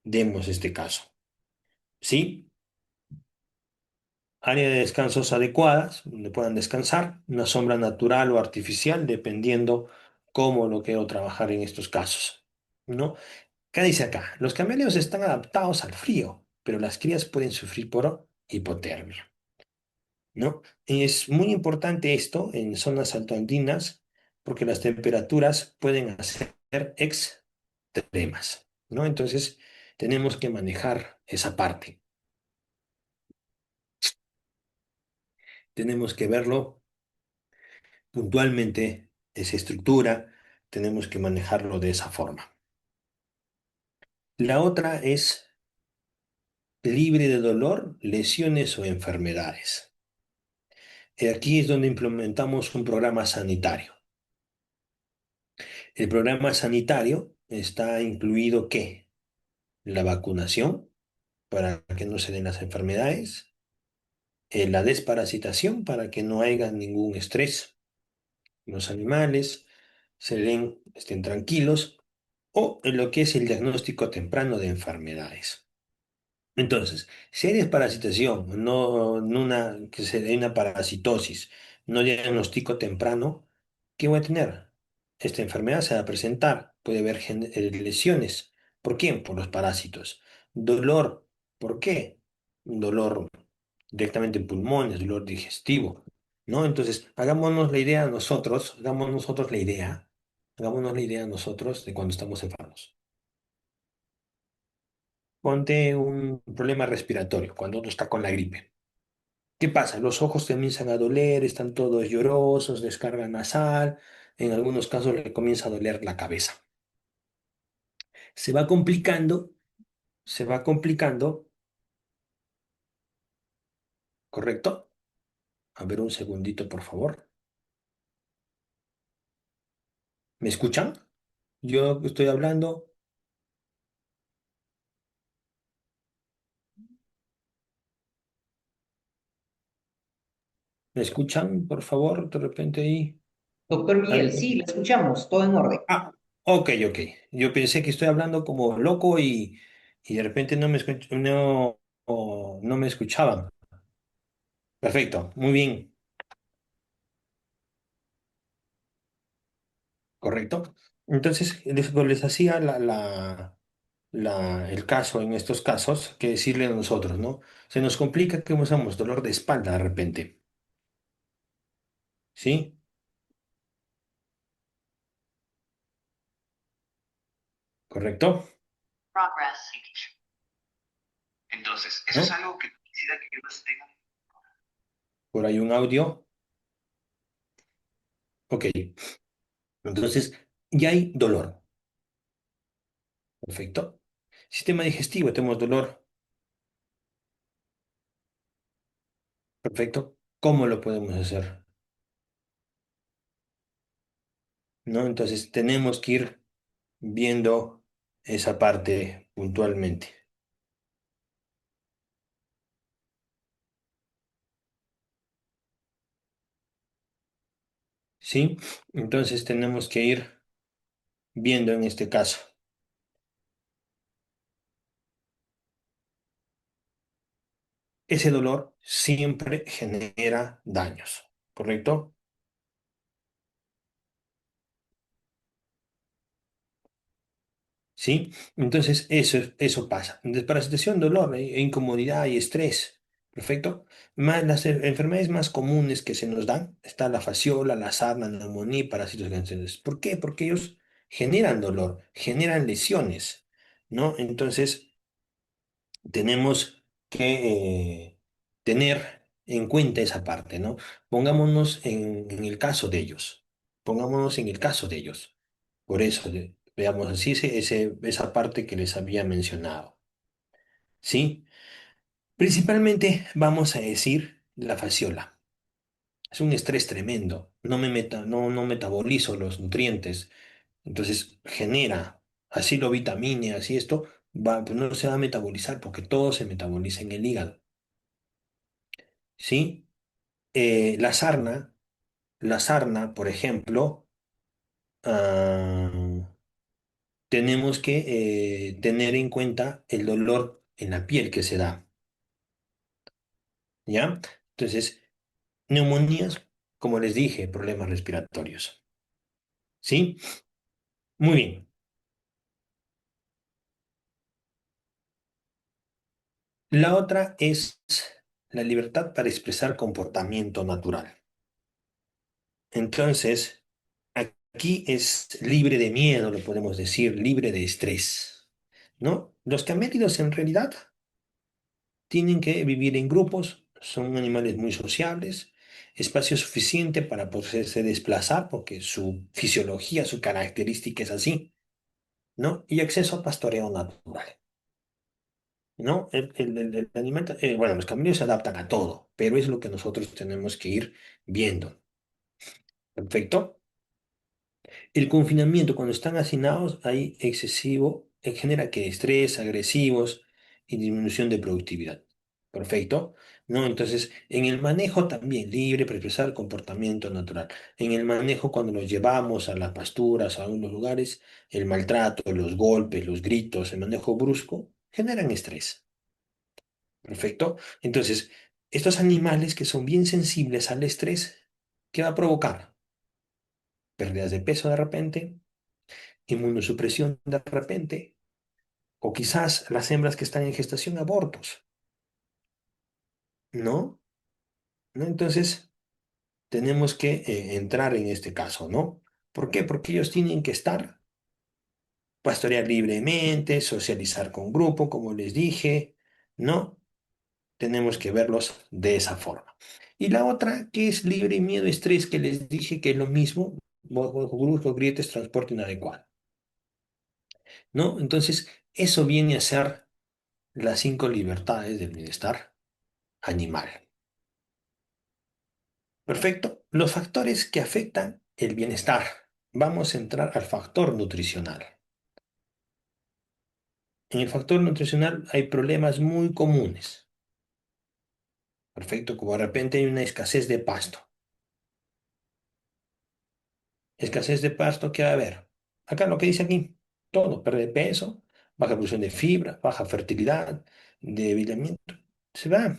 Demos este caso. ¿Sí? Área de descansos adecuadas, donde puedan descansar, una sombra natural o artificial, dependiendo cómo lo quiero trabajar en estos casos. ¿No? ¿Qué dice acá? Los caméleos están adaptados al frío, pero las crías pueden sufrir por hipotermia. ¿No? Y es muy importante esto en zonas altoandinas porque las temperaturas pueden ser extremas, ¿no? Entonces, tenemos que manejar esa parte. Tenemos que verlo puntualmente, esa estructura, tenemos que manejarlo de esa forma. La otra es libre de dolor, lesiones o enfermedades. Aquí es donde implementamos un programa sanitario. El programa sanitario está incluido ¿qué? La vacunación para que no se den las enfermedades, la desparasitación para que no haya ningún estrés en los animales, estén tranquilos, o en lo que es el diagnóstico temprano de enfermedades. Entonces, si hay desparasitación, que se dé una parasitosis, no diagnóstico temprano, ¿qué voy a tener? Esta enfermedad se va a presentar, puede haber lesiones. ¿Por qué? Por los parásitos. Dolor, ¿por qué? Un dolor directamente en pulmones, dolor digestivo, ¿no? Entonces, hagámonos la idea nosotros de cuando estamos enfermos. Ponte un problema respiratorio, cuando uno está con la gripe. ¿Qué pasa? Los ojos comienzan a doler, están todos llorosos, descarga nasal, en algunos casos le comienza a doler la cabeza. Se va complicando, se va complicando, ¿correcto? A ver un segundito, por favor. ¿Me escuchan? Yo estoy hablando, ¿me escuchan, por favor? De repente ahí. Doctor Miguel, Algo. sí, la escuchamos, todo en orden. Ah, ok, ok. Yo pensé que estoy hablando como loco y de repente no me escuchaban. Perfecto, muy bien, correcto. Entonces, les hacía el caso en estos casos, que decirle a nosotros, ¿no? Se nos complica que usamos dolor de espalda de repente, ¿sí? ¿Correcto? Progress. Entonces, eso es ¿No? algo que quisiera que ellos tengan. Por ahí un audio. Ok, entonces ya hay dolor, perfecto. Sistema digestivo, tenemos dolor, perfecto. ¿Cómo lo podemos hacer? ¿No? Entonces tenemos que ir viendo esa parte puntualmente. ¿Sí? Entonces tenemos que ir viendo en este caso. Ese dolor siempre genera daños, ¿correcto? ¿Sí? Entonces eso pasa. Desparasitación, dolor, incomodidad y estrés, ¿perfecto? Las enfermedades más comunes que se nos dan está la fasciola, la sarna, la neumonía y parásitos gangrenosos. ¿Por qué? Porque ellos generan dolor, generan lesiones, ¿no? Entonces, tenemos que tener en cuenta esa parte, ¿no? Pongámonos en el caso de ellos. Pongámonos en el caso de ellos. Por eso, veamos así esa parte que les había mencionado. ¿Sí? Principalmente vamos a decir la fasciola. Es un estrés tremendo. No metabolizo los nutrientes. Entonces genera. así lo vitamine, así esto, pues no se va a metabolizar porque todo se metaboliza en el hígado, ¿sí? La sarna, por ejemplo, ah, tenemos que tener en cuenta el dolor en la piel que se da, ¿ya? Entonces, neumonías, como les dije, problemas respiratorios, ¿sí? Muy bien. La otra es la libertad para expresar comportamiento natural. Entonces, aquí es libre de miedo, lo podemos decir, libre de estrés, ¿no? Los camélidos en realidad tienen que vivir en grupos, son animales muy sociables, espacio suficiente para poderse desplazar porque su fisiología, su característica es así, ¿no? Y acceso a pastoreo natural, ¿no? El animal, bueno, los camellos se adaptan a todo, pero es lo que nosotros tenemos que ir viendo. ¿Perfecto? El confinamiento, cuando están hacinados, hay excesivo, genera que estrés, agresivos y disminución de productividad. Perfecto. ¿No? Entonces, en el manejo también, libre para expresar comportamiento natural. En el manejo, cuando los llevamos a las pasturas, a algunos lugares, el maltrato, los golpes, los gritos, el manejo brusco, generan estrés. Perfecto. Entonces, estos animales que son bien sensibles al estrés, ¿qué va a provocar? Pérdidas de peso de repente, inmunosupresión de repente, o quizás las hembras que están en gestación, abortos, ¿no? ¿No? Entonces, tenemos que entrar en este caso, ¿no? ¿Por qué? Porque ellos tienen que estar, pastorear libremente, socializar con grupo, como les dije, ¿no? Tenemos que verlos de esa forma. Y la otra, que es libre miedo, estrés, que les dije que es lo mismo, brusco, grietes, transporte inadecuado, ¿no? Entonces, eso viene a ser las 5 libertades del bienestar animal. Perfecto. Los factores que afectan el bienestar. Vamos a entrar al factor nutricional. En el factor nutricional hay problemas muy comunes. Perfecto, como de repente hay una escasez de pasto. Escasez de pasto, ¿qué va a haber? Acá lo que dice aquí, todo, pérdida de peso, baja producción de fibra, baja fertilidad, debilitamiento. Se va.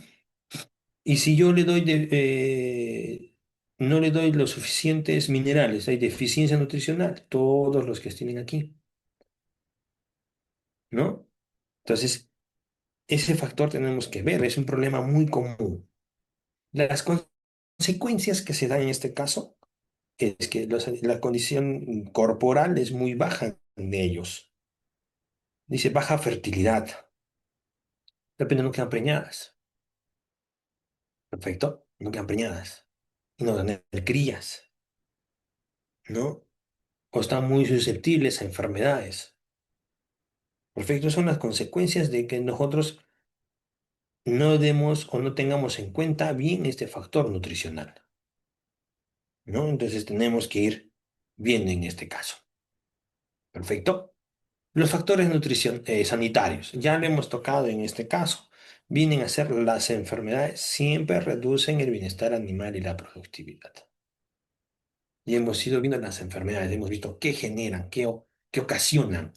Y si yo le doy no le doy los suficientes minerales, hay deficiencia nutricional, todos los que tienen aquí, ¿no? Entonces, ese factor tenemos que ver, es un problema muy común. Las consecuencias que se dan en este caso es que la condición corporal es muy baja de ellos. Dice baja fertilidad, de repente no quedan preñadas, perfecto, no quedan preñadas, y no dan crías, ¿no? O están muy susceptibles a enfermedades. Perfecto, son las consecuencias de que nosotros no demos o no tengamos en cuenta bien este factor nutricional, ¿no? Entonces tenemos que ir viendo en este caso. Perfecto. Los factores sanitarios, ya lo hemos tocado en este caso, vienen a ser las enfermedades, siempre reducen el bienestar animal y la productividad. Y hemos ido viendo las enfermedades, hemos visto qué generan, qué ocasionan.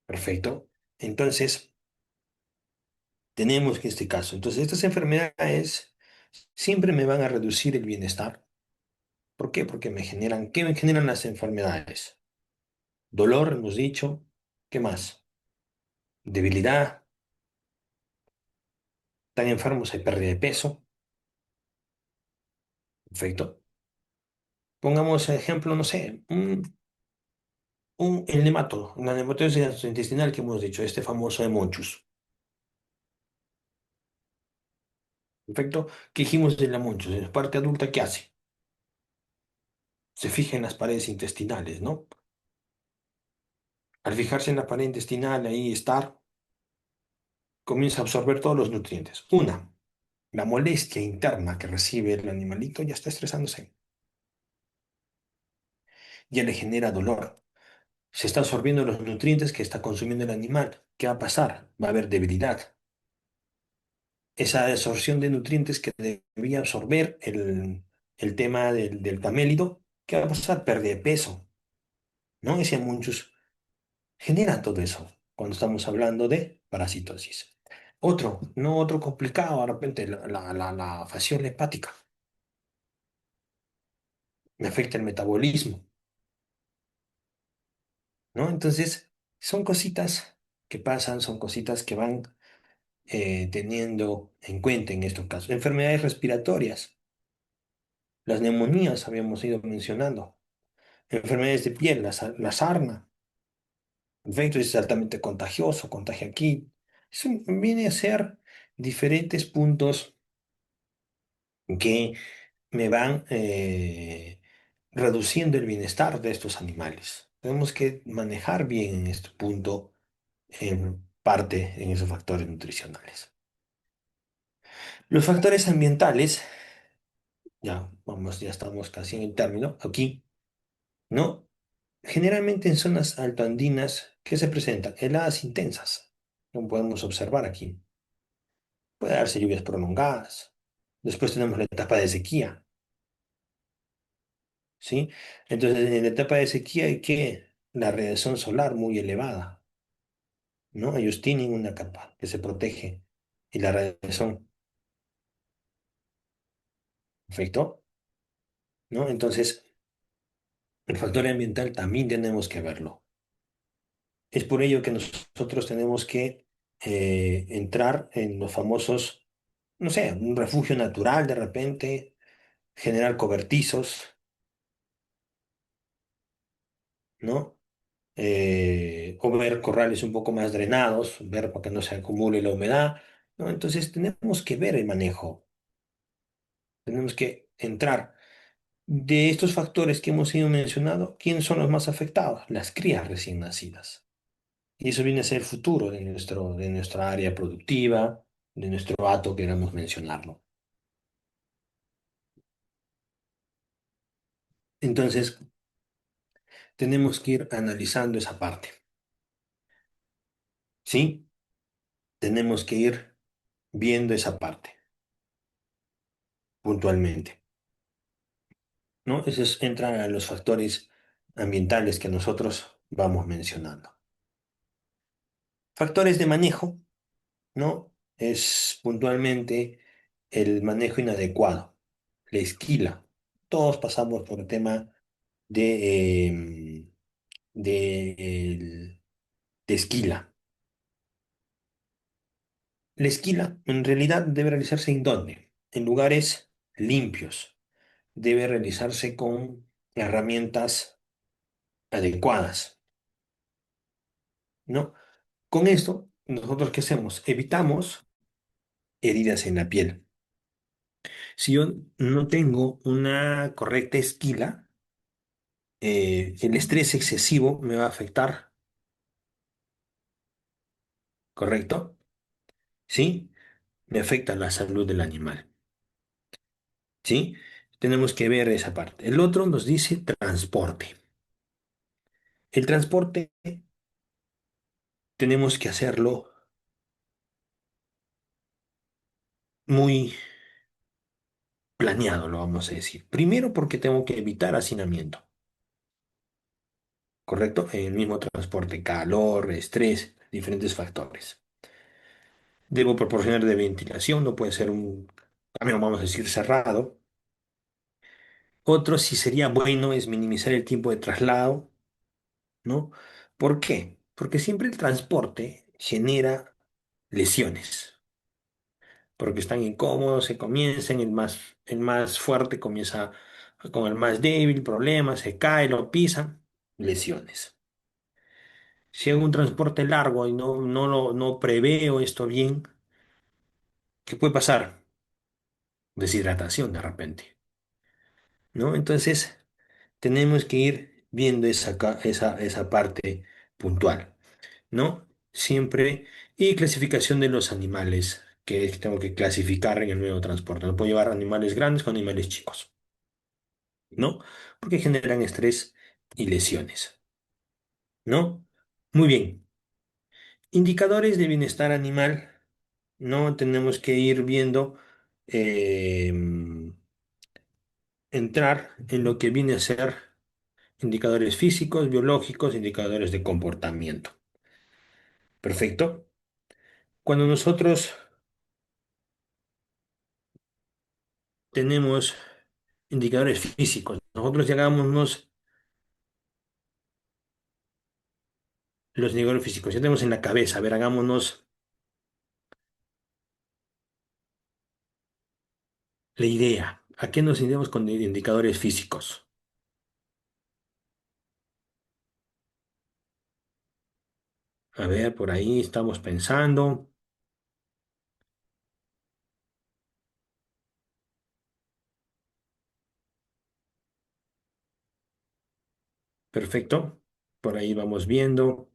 Perfecto. Entonces, tenemos que este caso. Entonces, estas enfermedades siempre me van a reducir el bienestar. ¿Por qué? Porque ¿qué me generan las enfermedades? Dolor, hemos dicho. ¿Qué más? Debilidad. Están enfermos, hay pérdida de peso. Perfecto. Pongamos ejemplo, no sé, el nemato, la nematosis gastrointestinal que hemos dicho, este famoso de Monchus. Perfecto. ¿Qué dijimos de la Monchus? En la parte adulta, ¿qué hace? Se fija en las paredes intestinales, ¿no? Al fijarse en la pared intestinal, ahí estar, comienza a absorber todos los nutrientes. Una, la molestia interna que recibe el animalito ya está estresándose, ya le genera dolor. Se está absorbiendo los nutrientes que está consumiendo el animal. ¿Qué va a pasar? Va a haber debilidad. Esa absorción de nutrientes que debía absorber el tema del camélido, ¿qué va a pasar? Pérdida de peso, ¿no? Ese muchos genera todo eso cuando estamos hablando de parasitosis. Otro, no otro complicado, de repente la fasciole hepática. Me afecta el metabolismo, ¿no? Entonces, son cositas que pasan, son cositas que van teniendo en cuenta en estos casos. Enfermedades respiratorias, las neumonías habíamos ido mencionando, enfermedades de piel, la sarna, infecto es altamente contagioso, contagia aquí. Eso viene a ser diferentes puntos que me van reduciendo el bienestar de estos animales. Tenemos que manejar bien en este punto en parte en esos factores nutricionales. Los factores ambientales, ya vamos, ya estamos casi en el término, aquí, ¿no? Generalmente en zonas altoandinas, ¿qué se presentan? Heladas intensas, como podemos observar aquí. Puede darse lluvias prolongadas. Después tenemos la etapa de sequía, ¿sí? Entonces, en la etapa de sequía hay que la radiación solar muy elevada, ¿no? Ellos tienen una capa que se protege y la radiación, ¿perfecto? ¿No? Entonces, el factor ambiental también tenemos que verlo. Es por ello que nosotros tenemos que entrar en los famosos, no sé, un refugio natural de repente, generar cobertizos, ¿no? O ver corrales un poco más drenados, ver para que no se acumule la humedad, ¿no? Entonces tenemos que ver el manejo, tenemos que entrar. De estos factores que hemos ido mencionando, ¿quiénes son los más afectados? Las crías recién nacidas. Y eso viene a ser el futuro de nuestra área productiva, de nuestro hato, queramos mencionarlo. Entonces, tenemos que ir analizando esa parte, ¿sí? Tenemos que ir viendo esa parte puntualmente, ¿no? Esos entran a los factores ambientales que nosotros vamos mencionando. Factores de manejo, ¿no? Es puntualmente el manejo inadecuado, la esquila. Todos pasamos por el tema de de esquila. La esquila en realidad debe realizarse ¿en dónde? En lugares limpios. Debe realizarse con herramientas adecuadas, ¿no? Con esto, ¿nosotros qué hacemos? Evitamos heridas en la piel. Si yo no tengo una correcta esquila, el estrés excesivo me va a afectar, ¿correcto? ¿Sí? Me afecta la salud del animal, ¿sí? Tenemos que ver esa parte. El otro nos dice transporte. El transporte tenemos que hacerlo muy planeado, lo vamos a decir. Primero porque tengo que evitar hacinamiento, ¿correcto? En el mismo transporte, calor, estrés, diferentes factores. Debo proporcionar de ventilación, no puede ser un camión, vamos a decir, cerrado. Otro, si sería bueno, es minimizar el tiempo de traslado, ¿no? ¿Por qué? Porque siempre el transporte genera lesiones, porque están incómodos, se comienzan, el más fuerte comienza con el más débil, problemas, se cae, lo pisan, lesiones. Si hago un transporte largo y no preveo esto bien, ¿qué puede pasar? Deshidratación de repente, ¿no? Entonces, tenemos que ir viendo esa parte puntual, ¿no? Siempre, y clasificación de los animales que tengo que clasificar en el medio de transporte. No puedo llevar animales grandes con animales chicos, ¿no? Porque generan estrés y lesiones. ¿no? Muy bien. Indicadores de bienestar animal, ¿no? Tenemos que ir viendo, eh, entrar en lo que viene a ser indicadores físicos, biológicos, indicadores de comportamiento. Perfecto. Cuando nosotros tenemos indicadores físicos, nosotros llegámonos los indicadores físicos, ya tenemos en la cabeza, a ver, hagámonos la idea. ¿A qué nos entendemos con indicadores físicos? A ver, por ahí estamos pensando. Perfecto. Por ahí vamos viendo,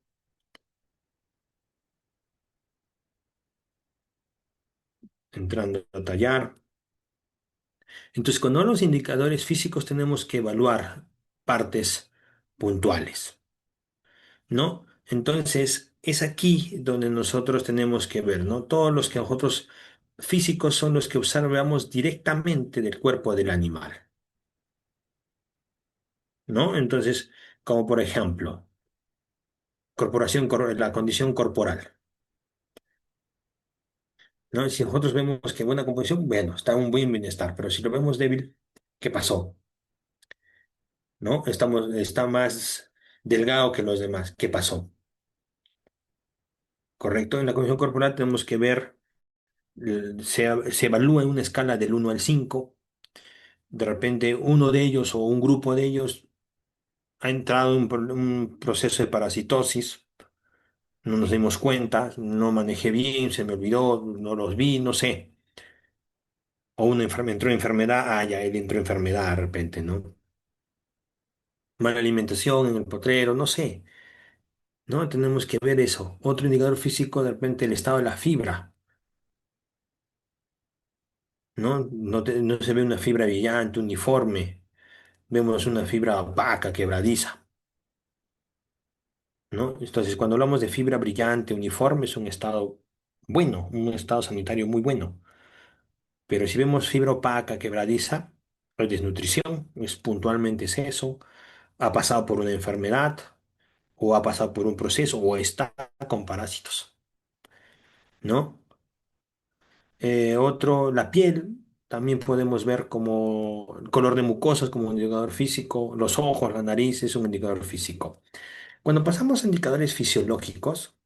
entrando a tallar. Entonces, con los indicadores físicos tenemos que evaluar partes puntuales, ¿no? Entonces, es aquí donde nosotros tenemos que ver, ¿no? Todos los que nosotros físicos son los que observamos directamente del cuerpo del animal, ¿no? Entonces, como por ejemplo, la condición corporal, ¿no? Si nosotros vemos que buena composición, bueno, está en un buen bienestar, pero si lo vemos débil, ¿qué pasó? ¿No? Está más delgado que los demás, ¿qué pasó? ¿Correcto? En la condición corporal tenemos que ver, se evalúa en una escala del 1 al 5. De repente uno de ellos o un grupo de ellos ha entrado en un proceso de parasitosis, no nos dimos cuenta, no manejé bien, se me olvidó, no los vi, no sé. O entró enfermedad, ya él entró enfermedad de repente, ¿no? Mala alimentación en el potrero, no sé, ¿no? Tenemos que ver eso. Otro indicador físico, de repente el estado de la fibra, ¿no? No se ve una fibra brillante, uniforme, vemos una fibra opaca, quebradiza, ¿no? Entonces, cuando hablamos de fibra brillante, uniforme, es un estado bueno, un estado sanitario muy bueno. Pero si vemos fibra opaca, quebradiza, es desnutrición, puntualmente es eso, ha pasado por una enfermedad o ha pasado por un proceso o está con parásitos, ¿no? La piel, también podemos ver como el color de mucosas como un indicador físico, los ojos, la nariz es un indicador físico. Cuando pasamos a indicadores fisiológicos,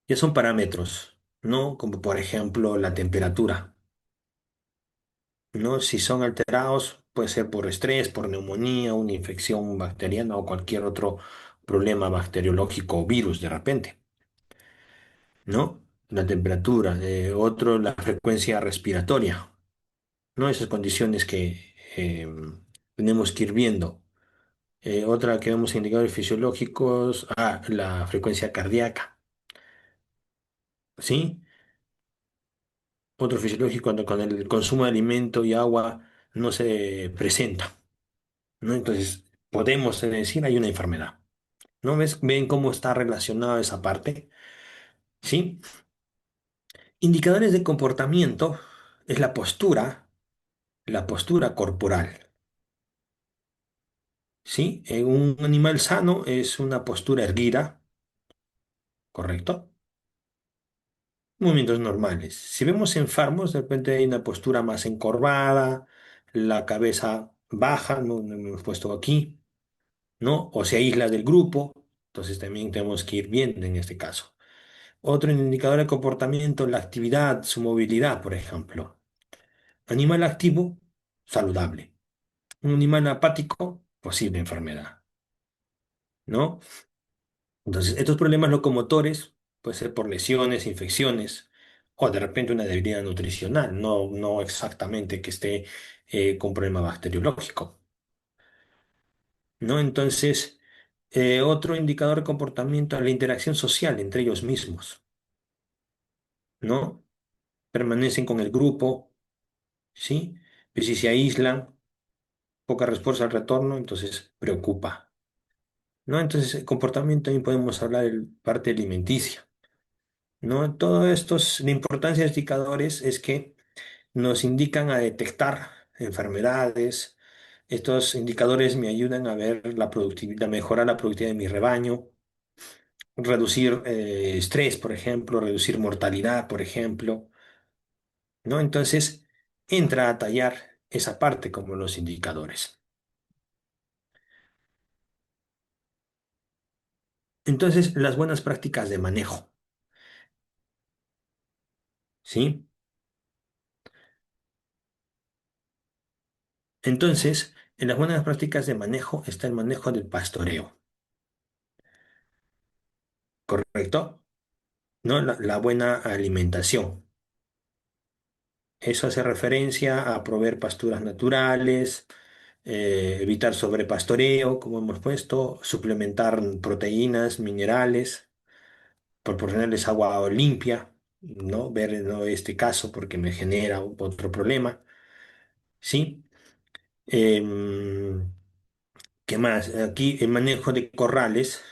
ya son parámetros, ¿no? Como por ejemplo la temperatura, ¿no? Si son alterados, puede ser por estrés, por neumonía, una infección bacteriana o cualquier otro problema bacteriológico o virus de repente, ¿no? La temperatura, la frecuencia respiratoria, ¿no? Esas condiciones que tenemos que ir viendo. Otra que vemos en indicadores fisiológicos, la frecuencia cardíaca, ¿sí? Otro fisiológico cuando el consumo de alimento y agua no se presenta, ¿no? Entonces, podemos decir hay una enfermedad, ¿no? ¿Ven cómo está relacionada esa parte? ¿Sí? Indicadores de comportamiento es la postura corporal, ¿sí? En un animal sano es una postura erguida, ¿correcto? Movimientos normales. Si vemos enfermos, de repente hay una postura más encorvada, la cabeza baja, no hemos puesto aquí, ¿no? O se aísla del grupo, entonces también tenemos que ir viendo en este caso. Otro indicador de comportamiento, la actividad, su movilidad, por ejemplo. Animal activo, saludable. Un animal apático, posible enfermedad, ¿no? Entonces, estos problemas locomotores pueden ser por lesiones, infecciones o de repente una debilidad nutricional, no exactamente que esté con problema bacteriológico, ¿no? Entonces, otro indicador de comportamiento es la interacción social entre ellos mismos, ¿no? Permanecen con el grupo, ¿sí? Pero si se aíslan, poca respuesta al retorno, entonces preocupa. ¿no? Entonces, el comportamiento también podemos hablar de parte alimenticia, ¿no? Todo estos, la importancia de los indicadores es que nos indican a detectar enfermedades. Estos indicadores me ayudan a ver la productividad, mejorar la productividad de mi rebaño, reducir estrés, por ejemplo, reducir mortalidad, por ejemplo, ¿no? Entonces, entra a tallar esa parte como los indicadores. Entonces, las buenas prácticas de manejo, ¿sí? Entonces, en las buenas prácticas de manejo está el manejo del pastoreo, ¿correcto? ¿No? La buena alimentación. Eso hace referencia a proveer pasturas naturales, evitar sobrepastoreo, como hemos puesto, suplementar proteínas, minerales, proporcionarles agua limpia, ¿no? Ver, ¿no? este caso porque me genera otro problema, ¿sí? Em, ¿Qué más? Aquí el manejo de corrales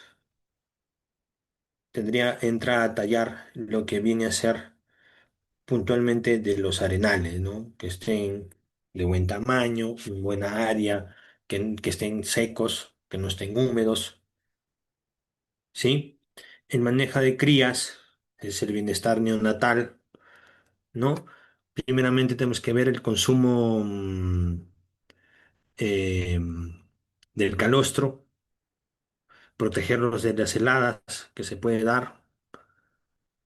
entra a tallar lo que viene a ser puntualmente de los arenales, ¿no? Que estén de buen tamaño, en buena área, que estén secos, que no estén húmedos, ¿sí? El manejo de crías es el bienestar neonatal, ¿no? Primeramente tenemos que ver el consumo eh, del calostro, protegerlos de las heladas que se puede dar,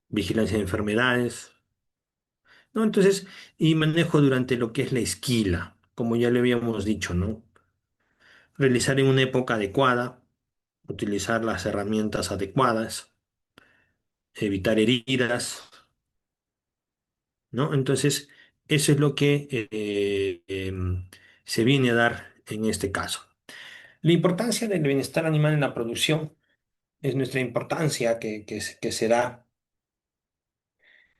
vigilancia de enfermedades, ¿no? Entonces, y manejo durante lo que es la esquila, como ya le habíamos dicho, ¿no? Realizar en una época adecuada, utilizar las herramientas adecuadas, evitar heridas, ¿no? Entonces, eso es lo que se viene a dar en este caso. La importancia del bienestar animal en la producción es nuestra importancia que se da,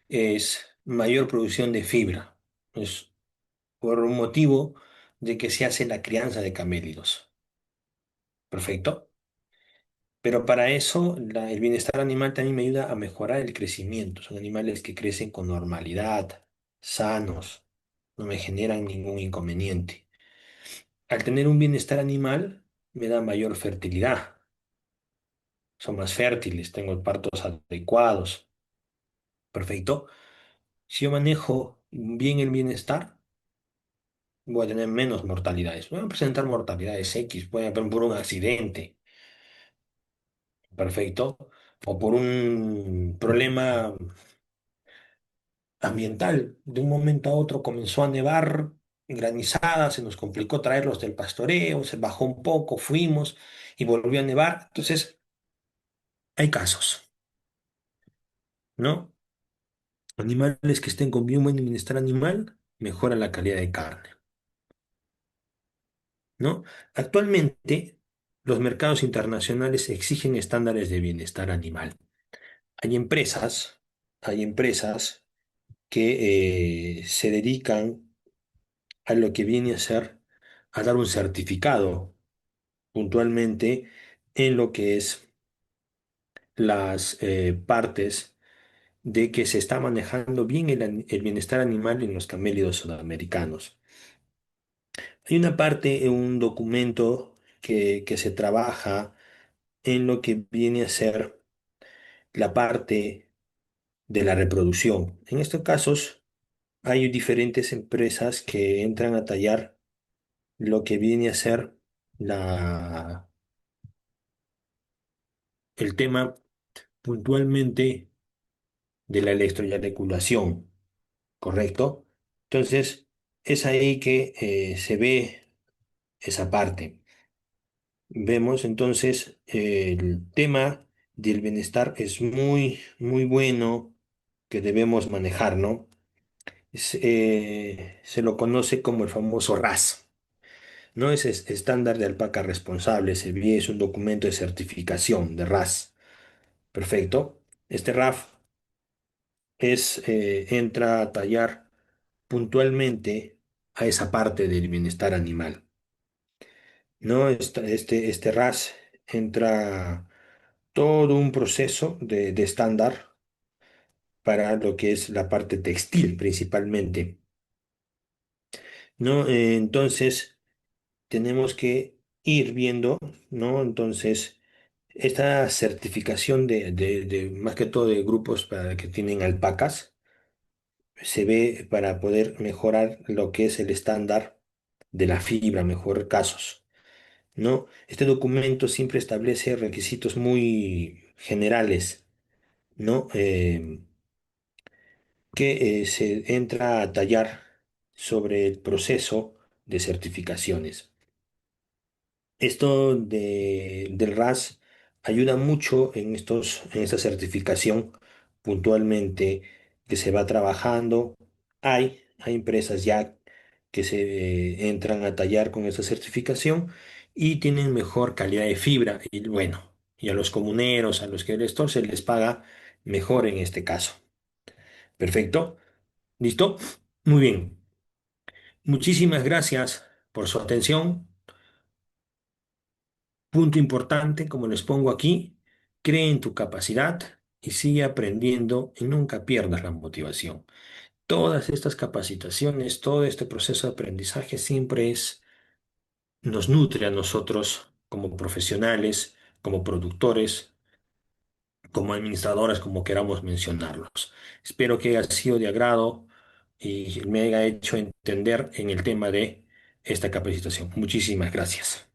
es mayor producción de fibra. Es por un motivo de que se hace la crianza de camélidos. ¿Perfecto? Pero para eso el bienestar animal también me ayuda a mejorar el crecimiento. Son animales que crecen con normalidad, sanos, no me generan ningún inconveniente. Al tener un bienestar animal, me da mayor fertilidad. Son más fértiles, tengo partos adecuados. Perfecto. Si yo manejo bien el bienestar, voy a tener menos mortalidades. Voy a presentar mortalidades X, puede haber por un accidente, perfecto, o por un problema ambiental. De un momento a otro comenzó a nevar, granizada, se nos complicó traerlos del pastoreo, se bajó un poco, fuimos y volvió a nevar. Entonces, hay casos, ¿no? Animales que estén con bien buen bienestar animal, mejora la calidad de carne, ¿no? Actualmente, los mercados internacionales exigen estándares de bienestar animal. Hay empresas, hay empresas que se dedican a lo que viene a ser, a dar un certificado puntualmente en lo que es las partes de que se está manejando bien el bienestar animal en los camélidos sudamericanos. Hay una parte en un documento que se trabaja en lo que viene a ser la parte de la reproducción. En estos casos, hay diferentes empresas que entran a tallar lo que viene a ser el tema puntualmente de la electroeyaculación, ¿correcto? Entonces, es ahí que se ve esa parte. Vemos entonces el tema del bienestar es muy, muy bueno que debemos manejar, ¿no? Se lo conoce como el famoso RAS, ¿no? Es estándar de alpaca responsable, es un documento de certificación de RAS. Perfecto. Este RAF entra a tallar puntualmente a esa parte del bienestar animal, ¿no? Este RAS entra todo un proceso de estándar para lo que es la parte textil principalmente, ¿no? Entonces, tenemos que ir viendo, ¿no? Entonces, esta certificación más que todo de grupos para que tienen alpacas, se ve para poder mejorar lo que es el estándar de la fibra, mejor casos, ¿no? Este documento siempre establece requisitos muy generales, ¿no? Que se entra a tallar sobre el proceso de certificaciones. Esto del RAS ayuda mucho en esta certificación puntualmente que se va trabajando. Hay empresas ya que se entran a tallar con esta certificación y tienen mejor calidad de fibra. Y bueno, y a los comuneros, a los que esto se les paga mejor en este caso. Perfecto. ¿Listo? Muy bien. Muchísimas gracias por su atención. Punto importante, como les pongo aquí, cree en tu capacidad y sigue aprendiendo y nunca pierdas la motivación. Todas estas capacitaciones, todo este proceso de aprendizaje nos nutre a nosotros como profesionales, como productores, como administradoras, como queramos mencionarlos. Espero que haya sido de agrado y me haya hecho entender en el tema de esta capacitación. Muchísimas gracias.